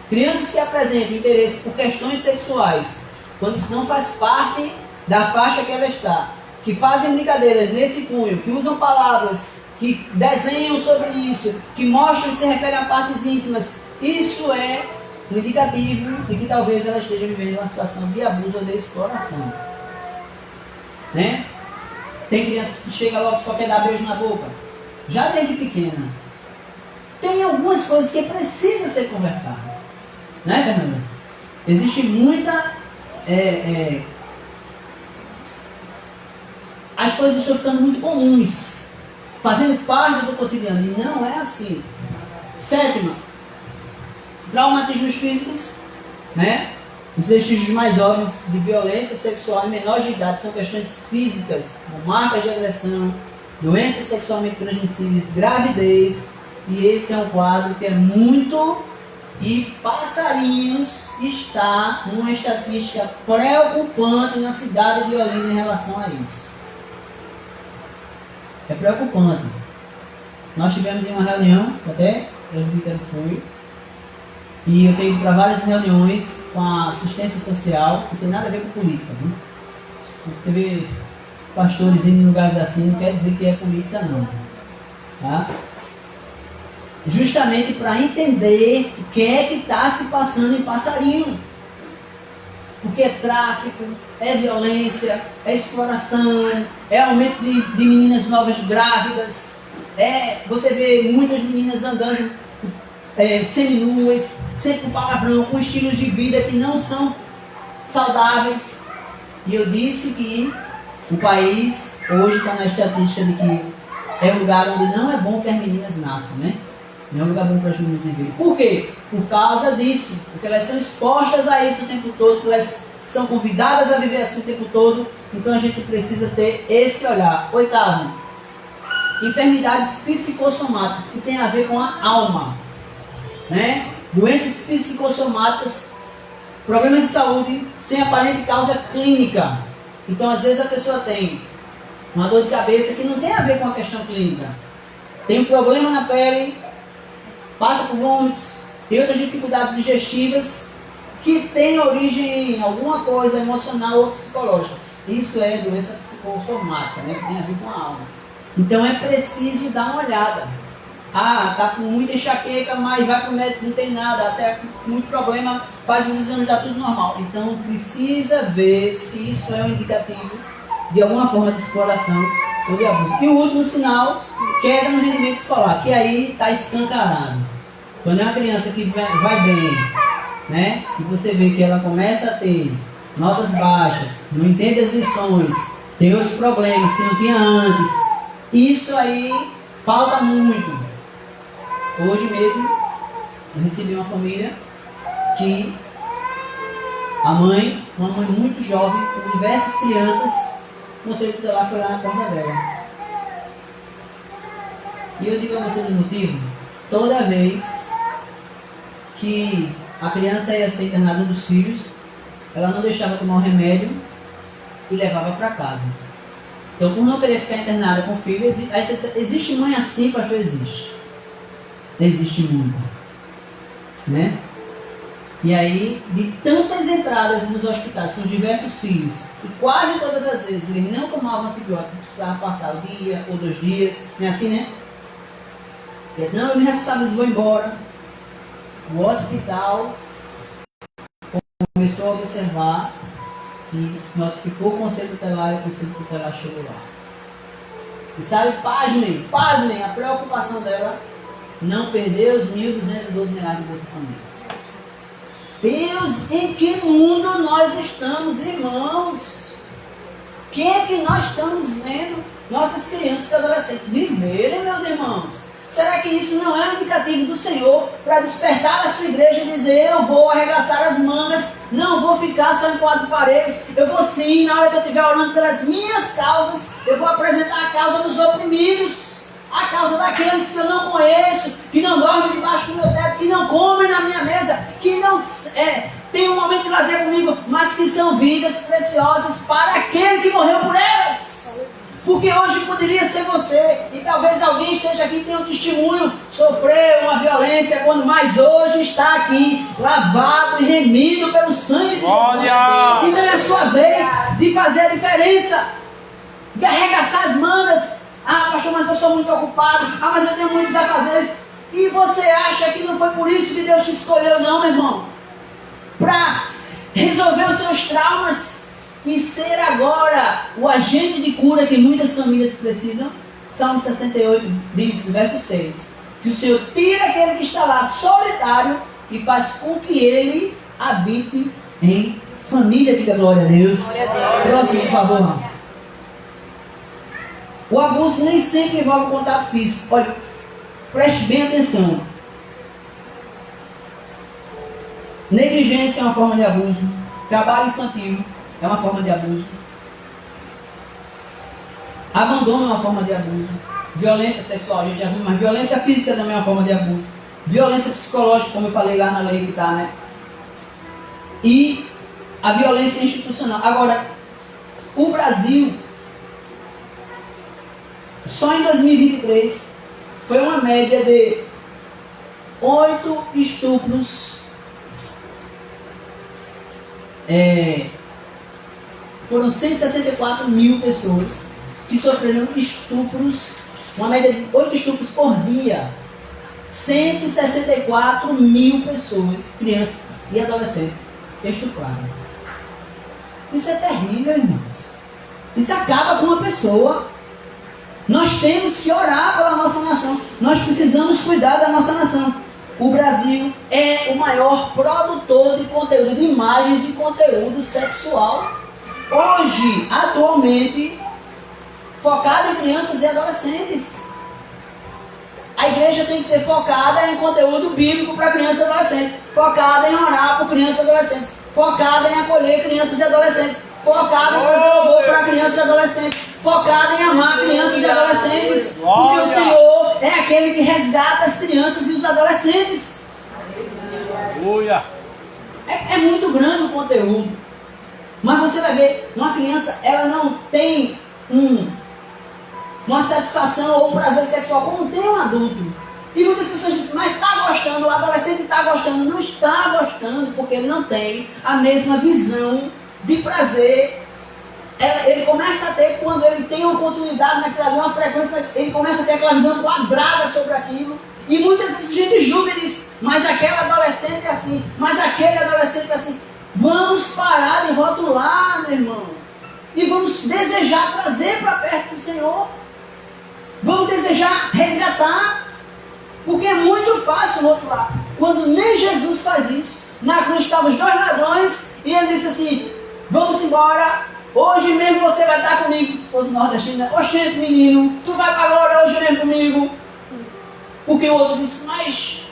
crianças que apresentam interesse por questões sexuais, quando isso não faz parte da faixa que ela está, que fazem brincadeiras nesse cunho, que usam palavras, que desenham sobre isso, que mostram e se referem a partes íntimas, isso é um indicativo de que talvez ela esteja vivendo uma situação de abuso ou de exploração. Né? Tem crianças que chegam logo só quer dar beijo na boca, já desde pequena. Tem algumas coisas que precisa ser conversada, né, Fernanda? Existe muita... As coisas estão ficando muito comuns, fazendo parte do cotidiano, e não é assim. Sétima, traumatismos físicos, né? Os vestígios mais óbvios de violência sexual em menores de idade são questões físicas, como marcas de agressão, doenças sexualmente transmissíveis, gravidez, e esse é um quadro que é muito... E Passarinhos está numa estatística preocupante na cidade de Olinda em relação a isso. É preocupante. Nós tivemos em uma reunião, até o presbítero foi, e eu tenho ido para várias reuniões com a assistência social, que não tem nada a ver com política. Viu? Você vê pastores indo em lugares assim, não quer dizer que é política não. Tá? Justamente para entender o que é que está se passando em Passarinho. Porque é tráfico, é violência, é exploração, é aumento de meninas novas grávidas, você vê muitas meninas andando seminuas, sempre com palavrão, com estilos de vida que não são saudáveis. E eu disse que o país hoje está na estatística de que é um lugar onde não é bom que as meninas nasçam, né? Não é um lugar bom para as meninas viverem. Por quê? Por causa disso. Porque elas são expostas a isso o tempo todo, porque elas são convidadas a viver assim o tempo todo. Então a gente precisa ter esse olhar. Oitavo, enfermidades psicossomáticas, que tem a ver com a alma. Né? Doenças psicossomáticas, problemas de saúde sem aparente causa clínica. Então às vezes a pessoa tem uma dor de cabeça que não tem a ver com a questão clínica. Tem um problema na pele, passa por vômitos, tem outras dificuldades digestivas que tem origem em alguma coisa emocional ou psicológica. Isso é doença psicossomática, né? Que tem a ver com a alma. Então é preciso dar uma olhada. Tá com muita enxaqueca, mas vai para o médico, não tem nada, até com muito problema, faz os exames, está tudo normal. Então precisa ver se isso é um indicativo de alguma forma de exploração ou de abuso. E o último sinal, queda no rendimento escolar, que aí está escancarado. Quando é uma criança que vai bem, né, e você vê que ela começa a ter notas baixas, não entende as lições, tem outros problemas que não tinha antes, isso aí falta muito. Hoje mesmo eu recebi uma família que a mãe, uma mãe muito jovem, com diversas crianças, o conselho tutelar foi lá na porta dela. E eu digo a vocês o motivo. Toda vez que a criança ia ser internada, um dos filhos, ela não deixava tomar o remédio e levava para casa. Então, por não querer ficar internada com o filho, existe mãe assim, pastor? Existe muito. Né? E aí, de tantas entradas nos hospitais com diversos filhos, e quase todas as vezes eles não tomavam antibiótico, precisavam passar o dia ou 2 dias, não é assim, né? E disse, não, eu me responsabilizo, vou embora. O hospital começou a observar e notificou o conselho tutelar e o conselho tutelar chegou lá. E sabe, pasmem, a preocupação dela não perder os R$1.212 de Bolsa Família. Deus, em que mundo nós estamos, irmãos? O que é que nós estamos vendo nossas crianças e adolescentes viverem, meus irmãos? Será que isso não é um indicativo do Senhor para despertar a sua igreja e dizer, eu vou arregaçar as mangas, não vou ficar só em quatro paredes, eu vou sim, na hora que eu estiver orando pelas minhas causas, eu vou apresentar a causa dos oprimidos, a causa daqueles que eu não conheço, que não dormem debaixo do meu teto, que não comem na minha mesa, que não tem um momento de lazer comigo, mas que são vidas preciosas para aquele que morreu por elas. Porque hoje poderia ser você, e talvez alguém esteja aqui e tenha um testemunho, sofreu uma violência, quando mais hoje está aqui, lavado e remido pelo sangue de Jesus. Então é a sua vez de fazer a diferença, de arregaçar as mangas. Ah, pastor, mas eu sou muito ocupado, mas eu tenho muitos afazeres. E você acha que não foi por isso que Deus te escolheu, não, meu irmão? Para resolver os seus traumas e ser agora o agente de cura que muitas famílias precisam. Salmo 68 diz, verso 6, que o Senhor tira aquele que está lá solitário e faz com que ele habite em família. Diga glória a Deus. Próximo, por favor. O abuso nem sempre envolve contato físico. Olha, preste bem atenção. Negligência é uma forma de abuso. Trabalho infantil é uma forma de abuso. Abandono é uma forma de abuso. Violência sexual, a gente já viu, mas violência física também é uma forma de abuso. Violência psicológica, como eu falei lá na lei que está, né? E a violência institucional. Agora, o Brasil, só em 2023, foi uma média de 8 estupros. Foram 164 mil pessoas que sofreram estupros, uma média de 8 estupros por dia. 164 mil pessoas, crianças e adolescentes, estupradas. Isso é terrível, irmãos. Isso acaba com uma pessoa. Nós temos que orar pela nossa nação. Nós precisamos cuidar da nossa nação. O Brasil é o maior produtor de conteúdo, de imagens de conteúdo sexual. Hoje, atualmente, focado em crianças e adolescentes. A igreja tem que ser focada em conteúdo bíblico para crianças e adolescentes. Focada em orar por crianças e adolescentes. Focada em acolher crianças e adolescentes. Focada em trazer louvor para crianças e adolescentes. Focada em amar crianças e adolescentes. Porque o Senhor é aquele que resgata as crianças e os adolescentes. É muito grande o conteúdo. Mas você vai ver, uma criança, ela não tem uma satisfação ou um prazer sexual como tem um adulto. E muitas pessoas dizem, mas está gostando, o adolescente está gostando. Não está gostando porque ele não tem a mesma visão de prazer. Ele começa a ter, quando ele tem uma continuidade naquela ali, uma frequência, ele começa a ter aquela visão quadrada sobre aquilo. E muitas vezes a gente julga e diz, mas aquela adolescente é assim, mas aquele adolescente é assim. Vamos parar de rotular, meu irmão. E vamos desejar trazer para perto do Senhor. Vamos desejar resgatar. Porque é muito fácil rotular. Quando nem Jesus faz isso. Na cruz estavam os 2 ladrões e ele disse assim, vamos embora. Hoje mesmo você vai estar comigo. Se fosse nordestino, né? Oxente, menino, tu vai para a glória hoje mesmo comigo. Porque o outro disse, mas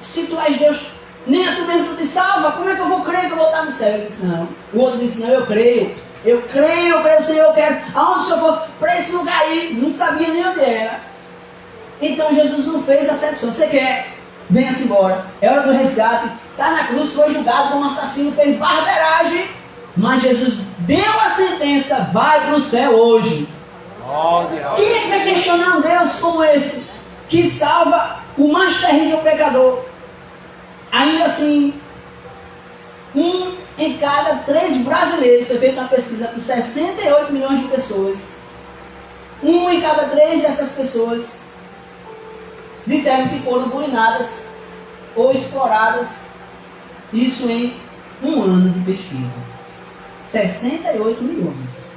se tu és Deus, nem a tu mesmo tu te salva, como é que eu vou crer que eu vou estar no céu? Ele disse, não. O outro disse, não, eu creio, Senhor, eu quero. Aonde o Senhor for? Para esse lugar aí. Não sabia nem onde era. Então Jesus não fez acepção. Você quer? Venha-se embora. É hora do resgate. Está na cruz, foi julgado como assassino, fez barbeiragem. Mas Jesus deu a sentença, vai para o céu hoje. Quem é que vai questionar um Deus como esse? Que salva o mais terrível pecador. Ainda assim, 1 em cada 3 brasileiros, foi feita uma pesquisa com 68 milhões de pessoas. 1 em cada 3 dessas pessoas disseram que foram bulinadas ou exploradas, isso em um ano de pesquisa. 68 milhões.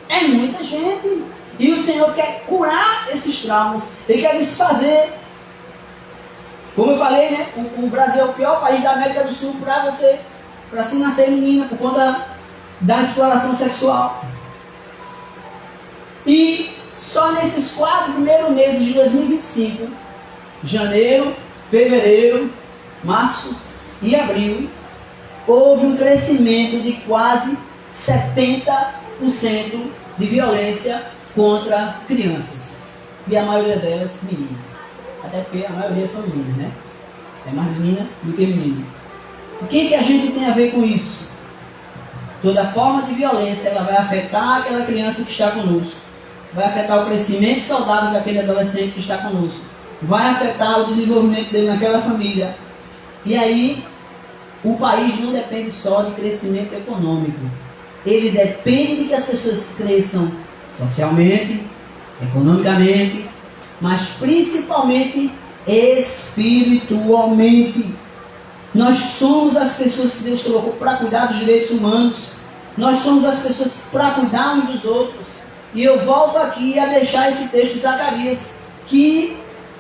É muita gente. E o Senhor quer curar esses traumas. Ele quer desfazer. Como eu falei, né? O Brasil é o pior país da América do Sul para se nascer menina, por conta da exploração sexual. E só nesses 4 primeiros meses de 2025, janeiro, fevereiro, março e abril, houve um crescimento de quase 70% de violência contra crianças. E a maioria delas meninas. Até porque a maioria são meninas, né? É mais menina do que menino. O que a gente tem a ver com isso? Toda forma de violência, ela vai afetar aquela criança que está conosco. Vai afetar o crescimento saudável daquele adolescente que está conosco. Vai afetar o desenvolvimento dele naquela família. E aí, o país não depende só de crescimento econômico. Ele depende de que as pessoas cresçam socialmente, economicamente, mas principalmente espiritualmente. Nós somos as pessoas que Deus colocou para cuidar dos direitos humanos. Nós somos as pessoas para cuidar uns dos outros. E eu volto aqui a deixar esse texto de Zacarias, que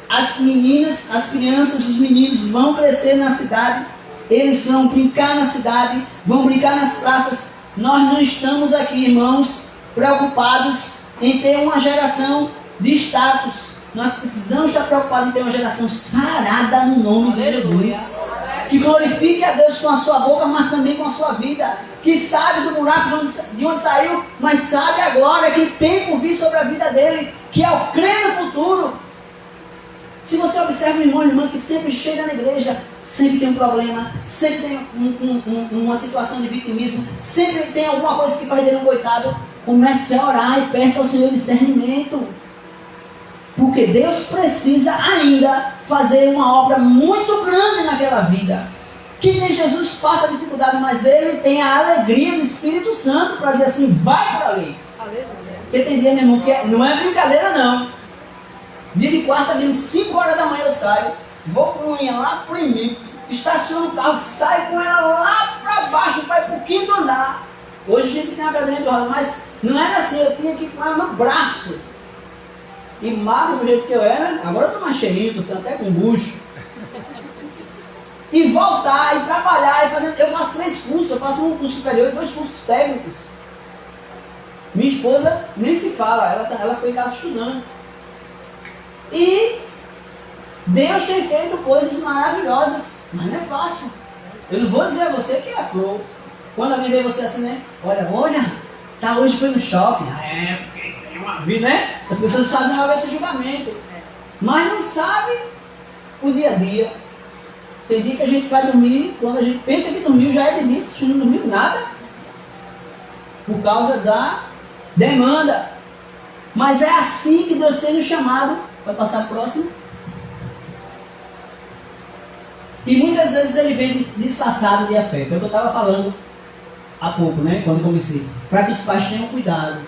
as meninas, as crianças, os meninos vão crescer na cidade, eles vão brincar na cidade, vão brincar nas praças. Nós não estamos aqui, irmãos, preocupados em ter uma geração de status. Nós precisamos estar preocupados em ter uma geração sarada no nome de Jesus. Que glorifique a Deus com a sua boca, mas também com a sua vida. Que sabe do buraco de onde saiu, mas sabe a glória que tem por vir sobre a vida dele. Que ao crer no futuro. Se você observa um irmão e irmã que sempre chega na igreja, sempre tem um problema, sempre tem uma situação de vitimismo, sempre tem alguma coisa que faz dele um coitado, comece a orar e peça ao Senhor discernimento. Porque Deus precisa ainda fazer uma obra muito grande naquela vida. Que nem Jesus passa dificuldade, mas ele tem a alegria do Espírito Santo para dizer assim, vai por ali. Porque tem dia, meu irmão, que não é brincadeira não. Dia de quarta mesmo, 5 horas da manhã eu saio, vou com a unha lá pro IMIP, estaciono o carro, saio com ela lá para baixo, para ir pro 5º andar. Hoje a gente tem a cadeirinha do lado, mas não era assim, eu tinha que ir com ela no braço. E magro do jeito que eu era, agora eu estou mais cheinho, estou ficando até com bucho. E voltar, e trabalhar, e fazer. Eu faço 3 cursos, eu faço um curso superior e 2 cursos técnicos. Minha esposa nem se fala, ela foi em casa estudando. E Deus tem feito coisas maravilhosas, mas não é fácil. Eu não vou dizer a você que é flor. Quando alguém vê você assim, né? Olha, tá, hoje foi no shopping. Porque tem uma vida, né? As pessoas fazem logo esse julgamento. Mas não sabem o dia a dia. Tem dia que a gente vai dormir, quando a gente pensa que dormiu, já é de início, a gente não dormiu nada. Por causa da demanda. Mas é assim que Deus tem nos chamado. Vai passar próximo. E muitas vezes ele vem disfarçado de afeto. É o que eu estava falando há pouco, né? Quando comecei. Para que os pais tenham cuidado,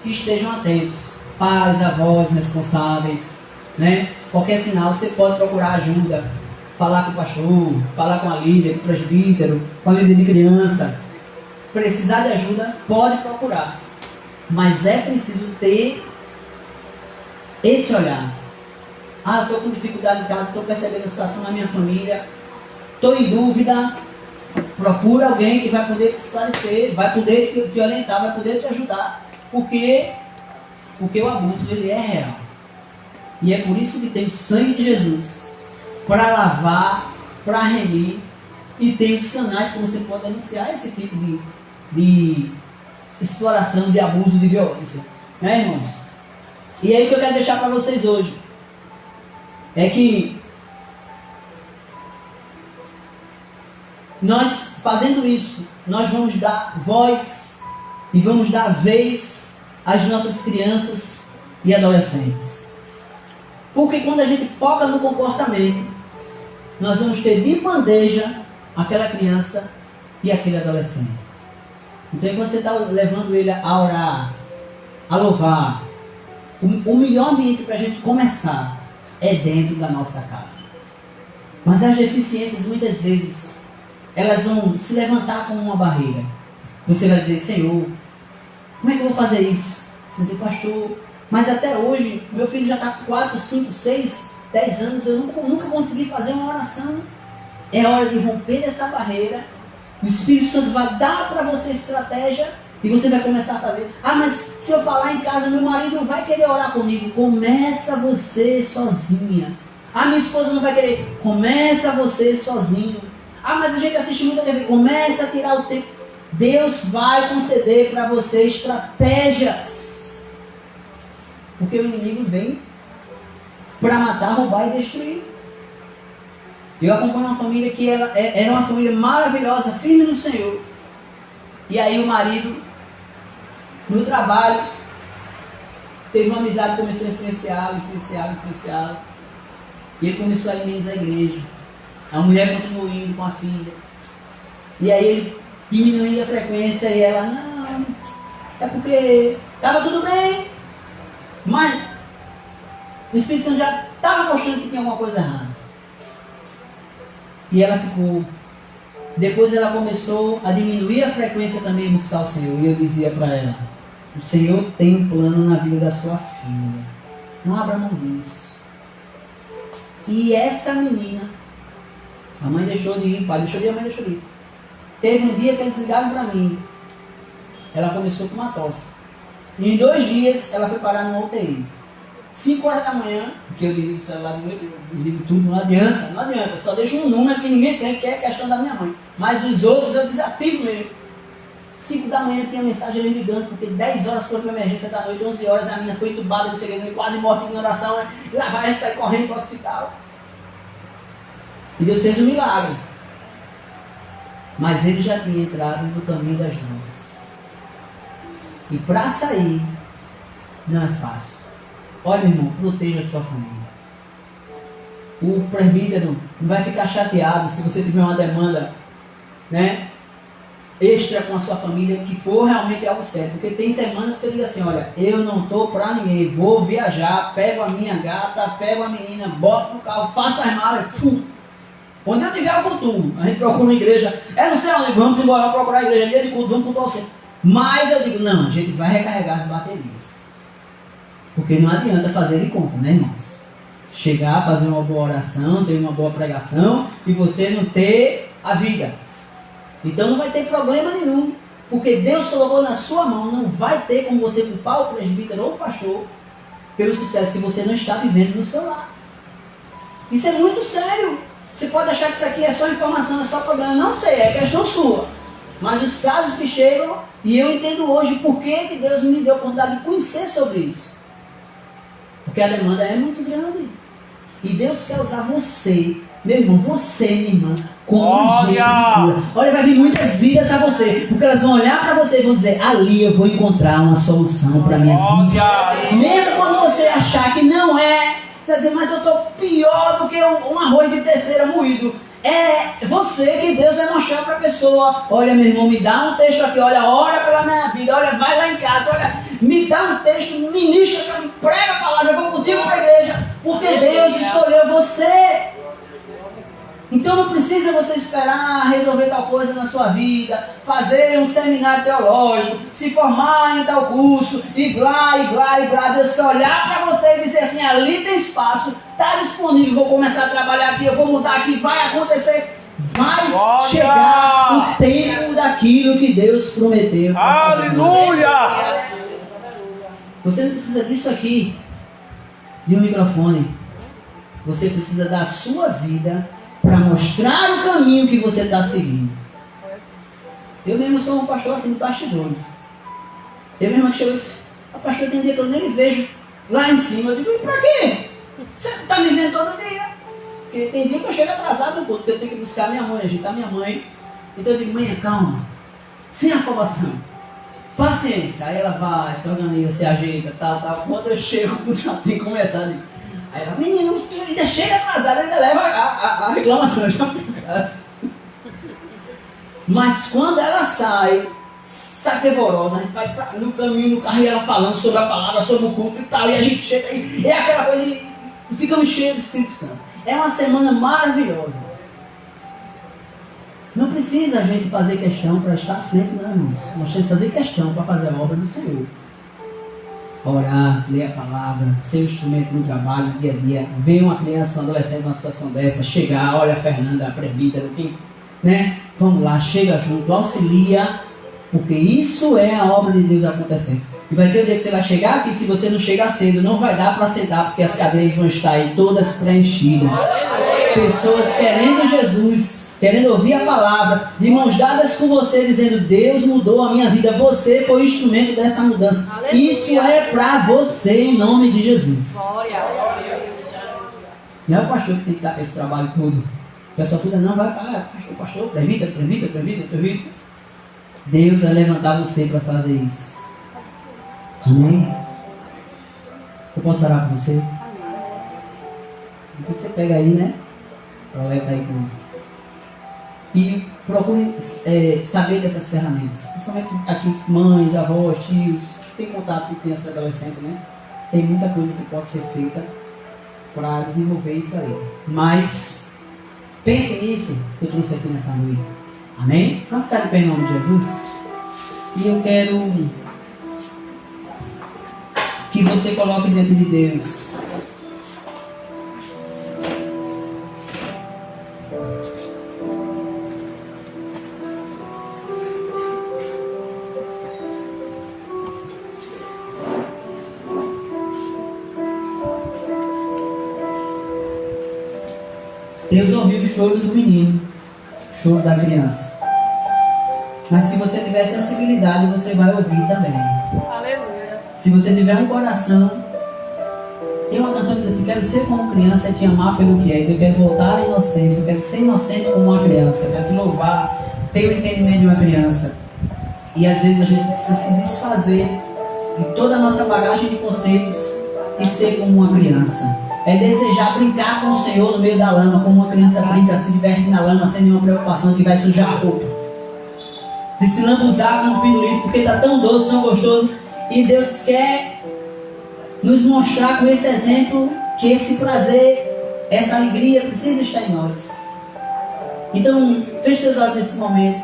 que estejam atentos. Pais, avós, responsáveis, né? Qualquer sinal, você pode procurar ajuda. Falar com o pastor, falar com a líder, com o presbítero, com a líder de criança. Precisar de ajuda, pode procurar. Mas é preciso ter esse olhar. Eu estou com dificuldade em casa, estou percebendo a situação na minha família, estou em dúvida. Procura alguém que vai poder te esclarecer, vai poder te orientar, vai poder te ajudar. Porque o abuso ele é real. E é por isso que tem o sangue de Jesus para lavar, para remir. E tem os canais que você pode denunciar esse tipo de exploração, de abuso, de violência. Né, irmãos? E aí o que eu quero deixar para vocês hoje é que nós, fazendo isso, nós vamos dar voz e vamos dar vez às nossas crianças e adolescentes. Porque quando a gente foca no comportamento, nós vamos ter de bandeja aquela criança e aquele adolescente. Então, quando você está levando ele a orar, a louvar, o melhor ambiente para a gente começar é dentro da nossa casa. Mas as deficiências, muitas vezes, elas vão se levantar como uma barreira. Você vai dizer, Senhor, como é que eu vou fazer isso? Você vai dizer, pastor, mas até hoje, meu filho já está com 4, 5, 6, 10 anos, eu nunca consegui fazer uma oração. É hora de romper essa barreira. O Espírito Santo vai dar para você estratégia e você vai começar a fazer. Ah, mas se eu falar em casa, meu marido não vai querer orar comigo. Começa você sozinha. Ah, minha esposa não vai querer. Começa você sozinho. Ah, mas a gente assiste muita TV. Começa a tirar o tempo. Deus vai conceder para você estratégias. Porque o inimigo vem para matar, roubar e destruir. Eu acompanho uma família que era uma família maravilhosa, firme no Senhor. E aí o marido, no trabalho, teve uma amizade que começou a influenciá-lo. E ele começou a ir menos à igreja. A mulher continuou indo com a filha. E aí ele diminuindo a frequência e ela, não, é porque estava tudo bem. Mas o Espírito Santo já estava mostrando que tinha alguma coisa errada. E ela ficou. Depois ela começou a diminuir a frequência também em buscar o Senhor. E eu dizia para ela, o Senhor tem um plano na vida da sua filha. Não abra mão disso. E essa menina, a mãe deixou de ir, o pai deixou de ir, a mãe deixou de ir. Teve um dia que eles ligaram para mim. Ela começou com uma tosse. E em 2 dias ela foi parar no UTI. 5 horas da manhã, porque eu ligo o celular, eu ligo tudo, não adianta, só deixo um número que ninguém tem, que é a questão da minha mãe. Mas os outros eu desativo mesmo. 5 da manhã tinha mensagem me ligando, porque 10 horas foi para emergência da noite, 11 horas a menina foi entubada, não sei o que, quase morte de ignoração, né? E lá vai a gente sair correndo para o hospital. E Deus fez um milagre. Mas ele já tinha entrado no caminho das drogas. E para sair, não é fácil. Olha, irmão, proteja a sua família. O presbítero não vai ficar chateado se você tiver uma demanda, né, extra com a sua família, que for realmente algo sério. Porque tem semanas que eu digo assim, olha, eu não estou para ninguém, vou viajar, pego a minha gata, pego a menina, boto no carro, faço as malas, fui. Onde eu tiver o culto, a gente procura uma igreja, não sei onde, vamos embora, vamos procurar a igreja, dia de culto, vamos cultuar você. Mas eu digo, não, a gente vai recarregar as baterias. Porque não adianta fazer de conta, né, irmãos? Chegar, fazer uma boa oração, ter uma boa pregação e você não ter a vida. Então não vai ter problema nenhum. Porque Deus colocou na sua mão, não vai ter como você culpar o presbítero ou o pastor pelo sucesso que você não está vivendo no seu lar. Isso é muito sério. Você pode achar que isso aqui é só informação, é só problema. Não sei, é questão sua. Mas os casos que chegam, e eu entendo hoje por que Deus me deu a oportunidade de conhecer sobre isso. Porque a demanda é muito grande. E Deus quer usar você, meu irmão, você, minha irmã, como um jeito de cura. Olha, vai vir muitas vidas a você, porque elas vão olhar para você e vão dizer, ali eu vou encontrar uma solução para a minha vida. Mesmo quando você achar que não é, você vai dizer, mas eu estou pior do que um arroz de terceira moído. É você que Deus vai mostrar para a pessoa, olha, meu irmão, me dá um texto aqui, olha, ora pela minha vida, olha, vai lá em casa, olha, me dá um texto, ministra, prega a palavra, eu vou contigo para a igreja, porque Deus escolheu você. Então não precisa você esperar resolver tal coisa na sua vida, fazer um seminário teológico, se formar em tal curso, e blá. Deus quer olhar para você e dizer assim, ali tem espaço, está disponível, vou começar a trabalhar aqui, eu vou mudar aqui, vai acontecer. Vai chegar o tempo daquilo que Deus prometeu. Aleluia! Você não precisa disso aqui, de um microfone. Você precisa da sua vida para mostrar o caminho que você está seguindo. Eu mesmo sou um pastor assim de bastidores. Eu mesmo que chegou e disse, pastor, tem dia que eu nem me vejo lá em cima. Eu digo, pra quê? Você está me vendo todo dia. Porque tem dia que eu chego atrasado no culto, porque eu tenho que buscar minha mãe, agitar minha mãe. Então eu digo, mãe, calma, sem afobação, paciência. Aí ela vai, se organiza, se ajeita, tal. Quando eu chego, já tem que começar. Aí ela, menino, ainda chega atrasado, ainda leva a reclamação, já pensasse. Mas quando ela sai fervorosa, a gente vai no caminho, no carro, e ela falando sobre a palavra, sobre o culto e tal, e a gente chega aí, é aquela coisa, e ficamos cheios do Espírito Santo. É uma semana maravilhosa. Não precisa a gente fazer questão para estar à frente, não, irmãos. Nós temos que fazer questão para fazer a obra do Senhor. Orar, ler a palavra, ser um instrumento no trabalho, no dia a dia. Ver uma criança, um adolescente numa situação dessa, chegar, olha a Fernanda, a presbítera, né? Vamos lá, chega junto, auxilia, porque isso é a obra de Deus acontecendo. E vai ter um dia que você vai chegar aqui, se você não chegar cedo, não vai dar para sentar, porque as cadeiras vão estar aí todas preenchidas. Pessoas querendo Jesus, querendo ouvir a palavra, de mãos dadas com você, dizendo: Deus mudou a minha vida, você foi o instrumento dessa mudança. Isso é para você, em nome de Jesus. Não é o pastor que tem que dar esse trabalho todo. O pessoal tudo não vai parar, pastor, presbítero. Deus vai levantar você para fazer isso. Amém? Eu posso orar por você? Depois você pega aí, né? Coleta aí comigo. E procure saber dessas ferramentas. Principalmente aqui, mães, avós, tios, que tem contato com criança e adolescente, né? Tem muita coisa que pode ser feita para desenvolver isso aí. Mas pense nisso que eu trouxe aqui nessa noite. Amém? Vamos ficar de pé em nome de Jesus? E eu quero que você coloque diante de Deus Deus ouviu o choro do menino, o choro da criança. Mas se você tiver sensibilidade, você vai ouvir também. Aleluia. Se você tiver um coração, tem uma canção que diz assim: quero ser como criança e te amar pelo que és. Eu quero voltar à inocência, eu quero ser inocente como uma criança, eu quero te louvar, ter o entendimento de uma criança. E às vezes a gente precisa se desfazer de toda a nossa bagagem de conceitos e ser como uma criança. É desejar brincar com o Senhor no meio da lama, como uma criança brinca, se diverte na lama sem nenhuma preocupação de que vai sujar a roupa. De se lambuzar como um pirulito, porque está tão doce, tão gostoso. E Deus quer nos mostrar com esse exemplo que esse prazer, essa alegria precisa estar em nós. Então, feche seus olhos nesse momento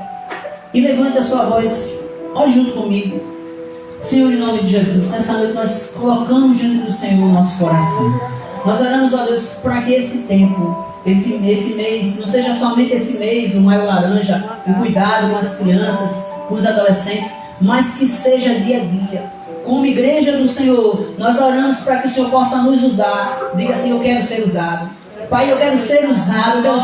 e levante a sua voz. Olhe junto comigo. Senhor, em nome de Jesus, nessa noite nós colocamos diante do Senhor o nosso coração. Nós oramos, ó Deus, para que esse tempo, esse mês, não seja somente esse mês, o Maio Laranja, o cuidado com as crianças, com os adolescentes, mas que seja dia a dia. Como igreja do Senhor, nós oramos para que o Senhor possa nos usar. Diga assim: eu quero ser usado. Pai, eu quero ser usado, eu quero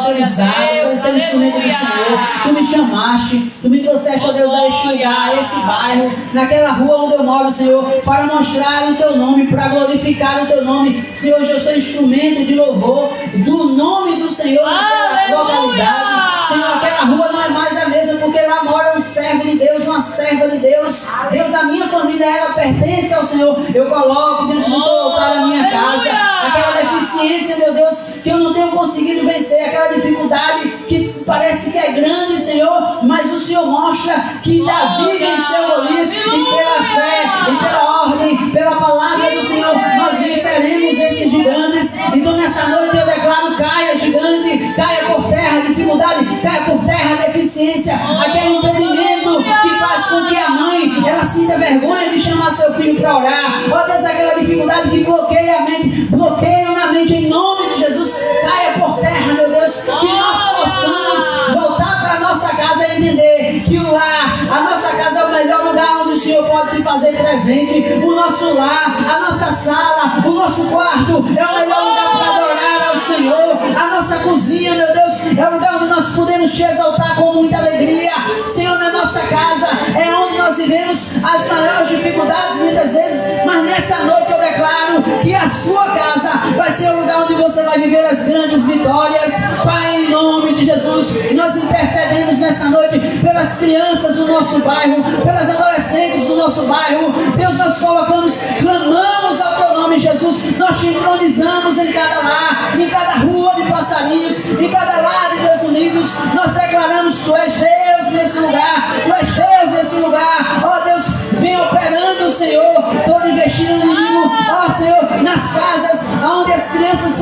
ser instrumento do Senhor. Tu me chamaste, tu me trouxeste, ó Deus, a este lugar, a esse bairro, naquela rua onde eu moro, Senhor, para mostrar o Teu nome, para glorificar o Teu nome. Senhor, hoje eu sou instrumento de louvor do nome do Senhor naquela localidade. Senhor, aquela rua não é mais a mesma, porque lá mora um servo de Deus, uma serva de Deus. Deus, a minha família, ela pertence ao Senhor. Eu coloco dentro do Teu altar a minha casa, aquela deficiência, meu Deus, que eu não tenho conseguido vencer, aquela dificuldade que parece que é grande, Senhor, mas o Senhor mostra que Davi venceu Golias, e pela fé, e pela ordem, pela palavra do Senhor, nós venceremos esses gigantes. Então nessa noite eu declaro: caia gigante, caia por terra dificuldade, caia por terra deficiência, aquele impedimento que faz com que a mãe, ela sinta vergonha de chamar seu filho para orar. Ó Deus, aquela dificuldade que bloqueia a mente, bloqueia na mente, em nome de Jesus, caia por terra, meu Deus, que nós possamos voltar para a nossa casa e entender que o lar, a nossa casa é o melhor lugar onde o Senhor pode se fazer presente. O nosso lar, a nossa sala, o nosso quarto é o melhor lugar para adorar ao Senhor. A nossa cozinha, meu Deus, é o lugar onde nós podemos te exaltar com muita alegria. Senhor, na nossa casa é onde nós vivemos as maiores dificuldades muitas vezes, mas nessa noite eu declaro que a sua casa vai ser o lugar onde você vai viver as grandes vitórias. Pai, em nome de Jesus, nós intercedemos nessa noite pelas crianças do nosso bairro, pelas adolescentes do nosso bairro. Deus, nós colocamos, clamamos ao Teu nome, Jesus. Nós te entronizamos em cada lar, em cada rua de passarinhos, em cada lar de Deus unidos. Nós declaramos: Tu és Deus nesse lugar, Tu és Deus nesse lugar. Ó Deus, vem operando, Senhor, toda investida no inimigo, ó Senhor, nas casas onde as crianças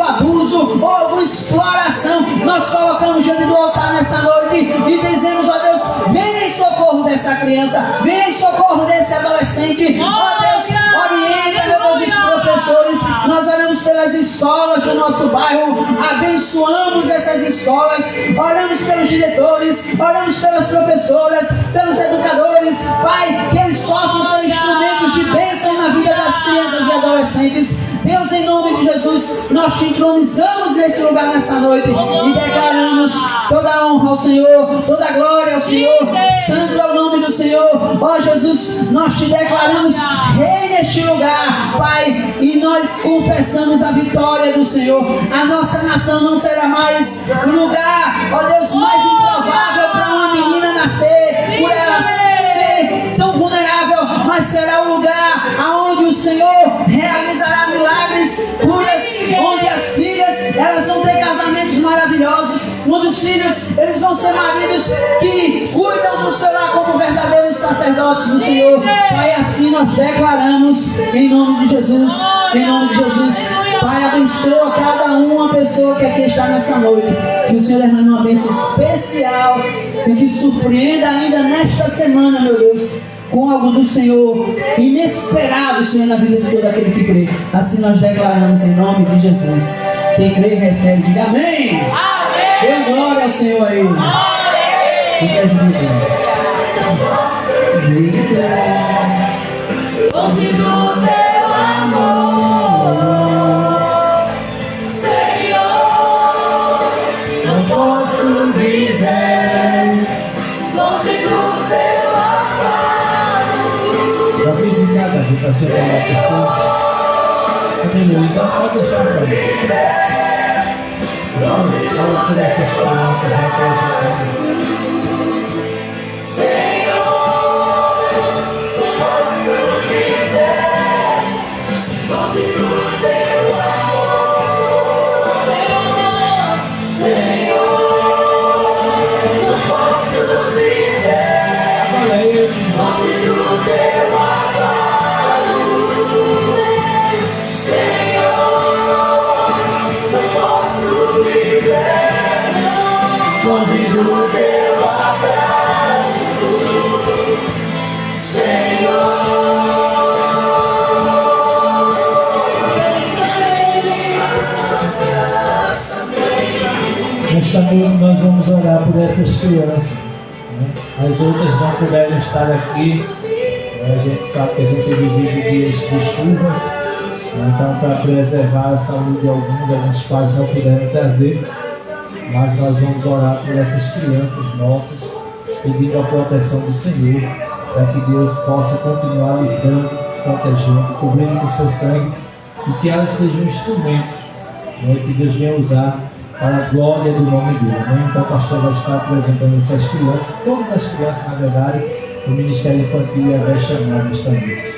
abuso, ou alguma exploração, nós colocamos diante do altar nessa noite e dizemos, ó Deus, vem em socorro dessa criança, vem em socorro desse adolescente, ó Deus, orienta, meu Deus, esses professores. Nós oramos pelas escolas do nosso bairro, abençoamos essas escolas, oramos pelos diretores, oramos pelas professoras, pelos educadores, Pai, que eles possam ser instrumentos de bênção na vida das crianças e adolescentes. Deus, em nome de Jesus, nós te entronizamos nesse lugar nessa noite e declaramos toda a honra ao Senhor, toda a glória ao Senhor. Santo é o nome do Senhor. Ó Jesus, nós te declaramos rei neste lugar, Pai, e nós confessamos a vitória do Senhor. A nossa nação não será mais o lugar, ó Deus, mais improvável para uma menina nascer, por ela ser tão vulnerável, mas será o lugar aonde o Senhor realizará milagres, curas, onde as filhas, elas vão ter casamentos maravilhosos, onde os filhos, eles vão ser maridos que cuidam do seu lar como verdadeiros sacerdotes do Senhor. Pai, assim nós declaramos em nome de Jesus, em nome de Jesus. Pai, abençoa cada uma pessoa que aqui está nessa noite, que o Senhor derrame uma bênção especial e que surpreenda ainda nesta semana, meu Deus, com algo do Senhor inesperado, Senhor, na vida de todo aquele que crê. Assim nós declaramos em nome de Jesus. Quem crê recebe, diga amém. Dê glória ao Senhor aí. Fique ajudando. Longe do teu amor, Senhor, não posso viver longe do teu amor. Já vi de nada, de fazer uma pessoa. Aleluia, pode deixar para mim. Fala por essas crianças, representantes. Nesta noite nós vamos orar por essas crianças, né? As outras não puderam estar aqui, a gente sabe que a gente vive dias de chuva, então para preservar a saúde de alguns pais não puderam trazer, mas nós vamos orar por essas crianças nossas, pedindo a proteção do Senhor, para que Deus possa continuar livrando, protegendo, cobrindo com seu sangue, e que elas sejam instrumentos, né, que Deus venha usar para a glória do nome dele. Né? Então o pastor vai estar apresentando essas crianças, todas as crianças, na verdade, o Ministério Infantil vai chamar nesta noite.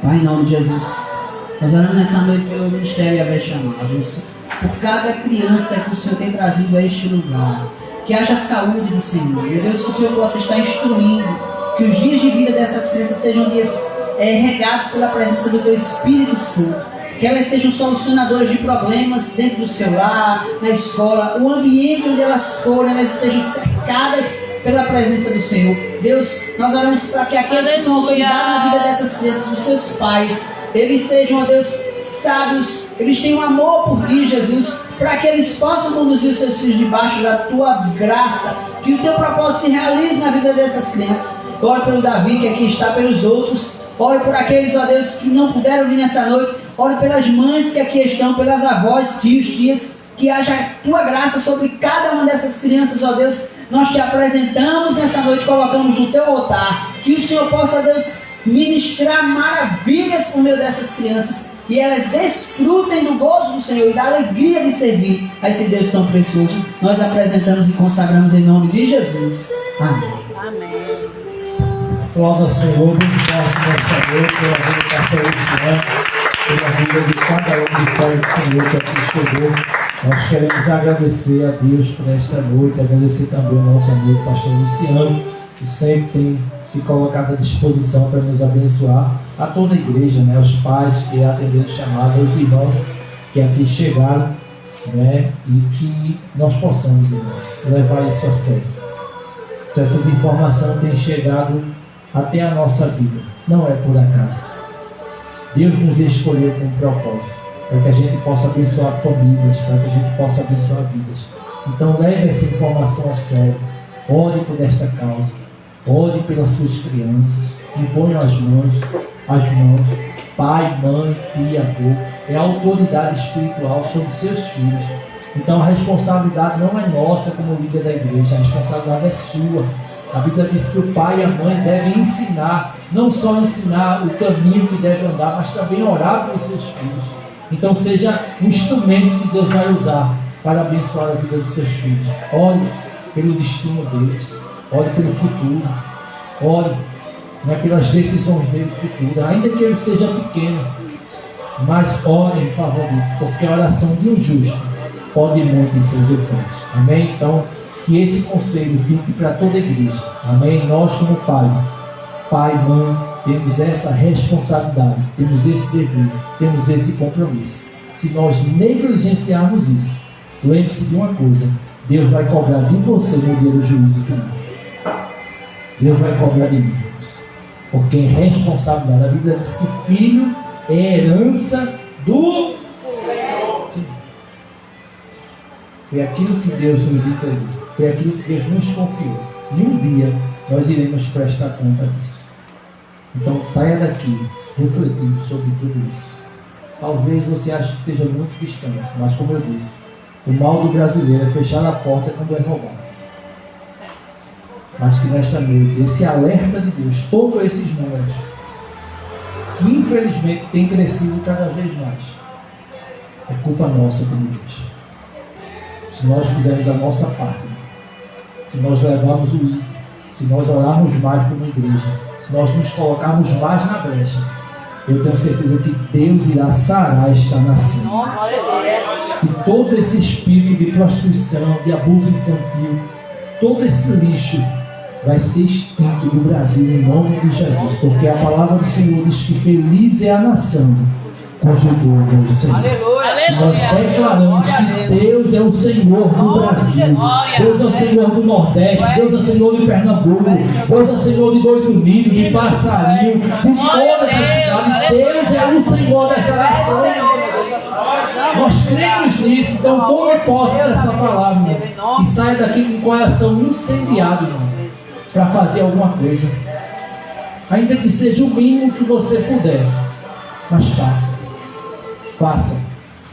Pai, em nome de Jesus, nós oramos nessa noite pelo Ministério Yahvé Chamados, por cada criança que o Senhor tem trazido a este lugar, que haja saúde do Senhor. Meu Deus, que o Senhor possa estar instruindo, que os dias de vida dessas crianças sejam dias regados pela presença do Teu Espírito Santo, que elas sejam solucionadoras de problemas dentro do seu lar, na escola, o ambiente onde elas forem, elas estejam cercadas pela presença do Senhor. Deus, nós oramos para que aqueles que são autoridade na vida dessas crianças, os seus pais, eles sejam, ó Deus, sábios, eles tenham amor por Ti, Jesus, para que eles possam conduzir os seus filhos debaixo da Tua graça, que o Teu propósito se realize na vida dessas crianças. Ore pelo Davi, que aqui está, pelos outros, ore por aqueles, ó Deus, que não puderam vir nessa noite, ore pelas mães que aqui estão, pelas avós, tios, tias, que haja a Tua graça sobre cada uma dessas crianças, ó Deus. Nós Te apresentamos nessa noite, colocamos no Teu altar, que o Senhor possa, Deus, ministrar maravilhas por meio dessas crianças, e elas desfrutem do gozo do Senhor e da alegria de servir a esse Deus tão precioso. Nós apresentamos e consagramos em nome de Jesus. Amém. Amém. Aplauda ao Senhor, muito forte nesta noite, pela vida do pastor Luciano, pela vida de cada um que serve do Senhor que aqui estudou. Nós queremos agradecer a Deus por esta noite, agradecer também ao nosso amigo pastor Luciano, que sempre tem se colocado à disposição para nos abençoar, a toda a igreja, né, aos pais que atenderam o chamado, aos irmãos que que aqui chegaram, né? E que nós possamos, irmãos, levar isso a sério. Se essas informações têm chegado até a nossa vida, não é por acaso. Deus nos escolheu com um propósito, para que a gente possa abençoar famílias, para que a gente possa abençoar vidas. Então leve essa informação a sério, ore por esta causa, ore pelas suas crianças, imponha as mãos, pai, mãe, tia, avô, é a autoridade espiritual sobre seus filhos. Então a responsabilidade não é nossa como líder da igreja, a responsabilidade é sua. A Bíblia diz que o pai e a mãe devem ensinar, não só ensinar o caminho que deve andar, mas também orar pelos seus filhos. Então seja um instrumento que Deus vai usar para abençoar a vida dos seus filhos. Ore pelo destino deles, ore pelo futuro, ore, né, pelas decisões dele futuras, ainda que ele seja pequeno, mas ore em favor disso, porque a oração de um justo pode muito em seus efeitos. Amém? Então, que esse conselho fique para toda a igreja. Amém? Nós como pai, mãe, temos essa responsabilidade, temos esse dever, temos esse compromisso. Se nós negligenciarmos isso, lembre-se de uma coisa: Deus vai cobrar de você no dia do juízo final. Deus vai cobrar de mim, porque é responsabilidade. A Bíblia diz que filho é herança do Senhor. Foi aquilo que Deus nos entregou, foi aquilo que Deus nos confiou. E um dia nós iremos prestar conta disso. Então saia daqui refletindo sobre tudo isso. Talvez você ache que esteja muito distante, mas como eu disse, o mal do brasileiro é fechar a porta quando é roubado. Mas que nesta noite, esse alerta de Deus, todos esses números, que infelizmente tem crescido cada vez mais, é culpa nossa como igreja. Se nós fizermos a nossa parte, se nós levarmos o ídolo, se nós orarmos mais como igreja, se nós nos colocarmos mais na brecha, eu tenho certeza que Deus irá sarar esta nação. E todo esse espírito de prostituição, de abuso infantil, todo esse lixo vai ser extinto do Brasil em nome de Jesus, porque a palavra do Senhor diz que feliz é a nação cujo Deus é o Senhor. Aleluia. E nós declaramos que Deus é o Senhor do Brasil, Deus é o Senhor do Nordeste, Deus é o Senhor de Pernambuco, Deus é o Senhor de Dois Unidos, de Passarinho, de todas as cidades. Deus é o Senhor desta nação. Nós cremos nisso, então tome posse dessa palavra, irmão, e saia daqui com o coração incendiado, irmão, para fazer alguma coisa, ainda que seja o mínimo que você puder, mas faça,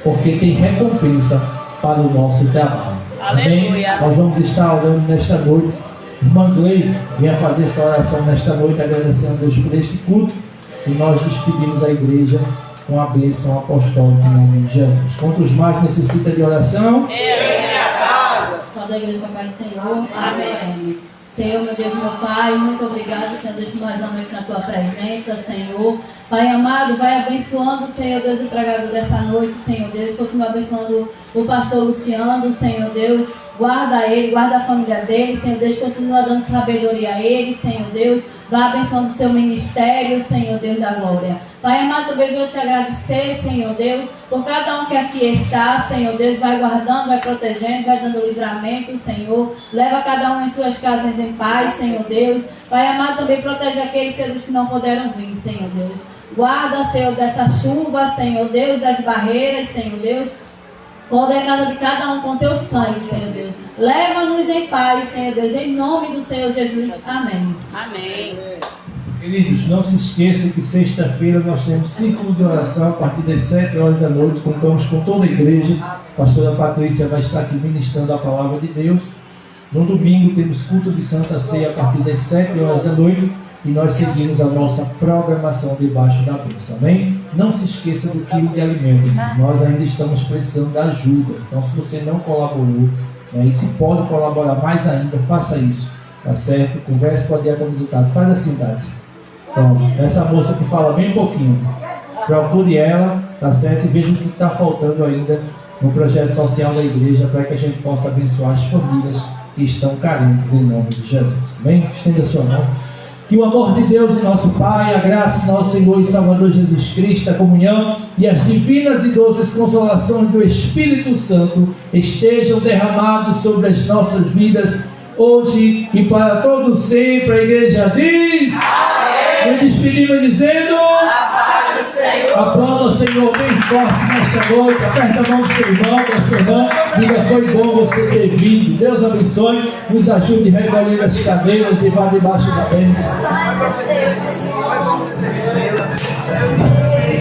porque tem recompensa para o nosso trabalho. Amém? Nós vamos estar orando nesta noite. Irmã Gleice, venha fazer essa oração nesta noite, agradecendo a Deus por este culto, e nós despedimos a igreja com a bênção apostólica em nome de Jesus. Quantos mais necessitam de oração? Toda a igreja, Pai do Senhor, amém. Senhor, meu Deus, meu Pai, muito obrigado, Senhor Deus, por mais uma noite na Tua presença, Senhor. Pai amado, vai abençoando, Senhor Deus, o pregador dessa noite, Senhor Deus. Continua abençoando o pastor Luciano, Senhor Deus. Guarda ele, guarda a família dele, Senhor Deus. Continua dando sabedoria a ele, Senhor Deus. Vai abençoando o seu ministério, Senhor Deus da glória. Pai amado, também vou te agradecer, Senhor Deus, por cada um que aqui está, Senhor Deus. Vai guardando, vai protegendo, vai dando livramento, Senhor. Leva cada um em suas casas em paz, Senhor Deus. Pai amado, também protege aqueles seres que não puderam vir, Senhor Deus. Guarda, Senhor, dessa chuva, Senhor Deus, das barreiras, Senhor Deus. Cobre a casa de cada um com teu sangue, Senhor Deus. Leva-nos em paz, Senhor Deus, em nome do Senhor Jesus. Amém. Amém. Queridos, não se esqueça que sexta-feira nós temos círculo de oração a partir das 7 horas da noite. Contamos com toda a igreja. A pastora Patrícia vai estar aqui ministrando a palavra de Deus. No domingo temos culto de Santa Ceia a partir das 7 horas da noite. E nós seguimos a nossa programação debaixo da bênção. Amém? Não se esqueça do quilo de alimento. Nós ainda estamos precisando da ajuda. Então, se você não colaborou, e se pode colaborar mais ainda, faça isso. Tá certo? Converse com a diácono visitado. Faz assim, Tati. Então, essa moça que fala bem pouquinho, procure ela, tá certo? E veja o que está faltando ainda no projeto social da igreja para que a gente possa abençoar as famílias que estão carentes em nome de Jesus. Amém? Estenda a sua mão. Que o amor de Deus, nosso Pai, a graça de nosso Senhor e Salvador Jesus Cristo, a comunhão e as divinas e doces consolações do Espírito Santo estejam derramados sobre as nossas vidas, hoje e para todo sempre. A igreja diz: amém. Me despedimos dizendo: aplauda o Senhor bem forte nesta noite. Aperta a mão do seu irmão, da sua irmã. Diga: foi bom você ter vindo. Deus abençoe. Nos ajude a recolher as cadeiras e vá debaixo da bênção.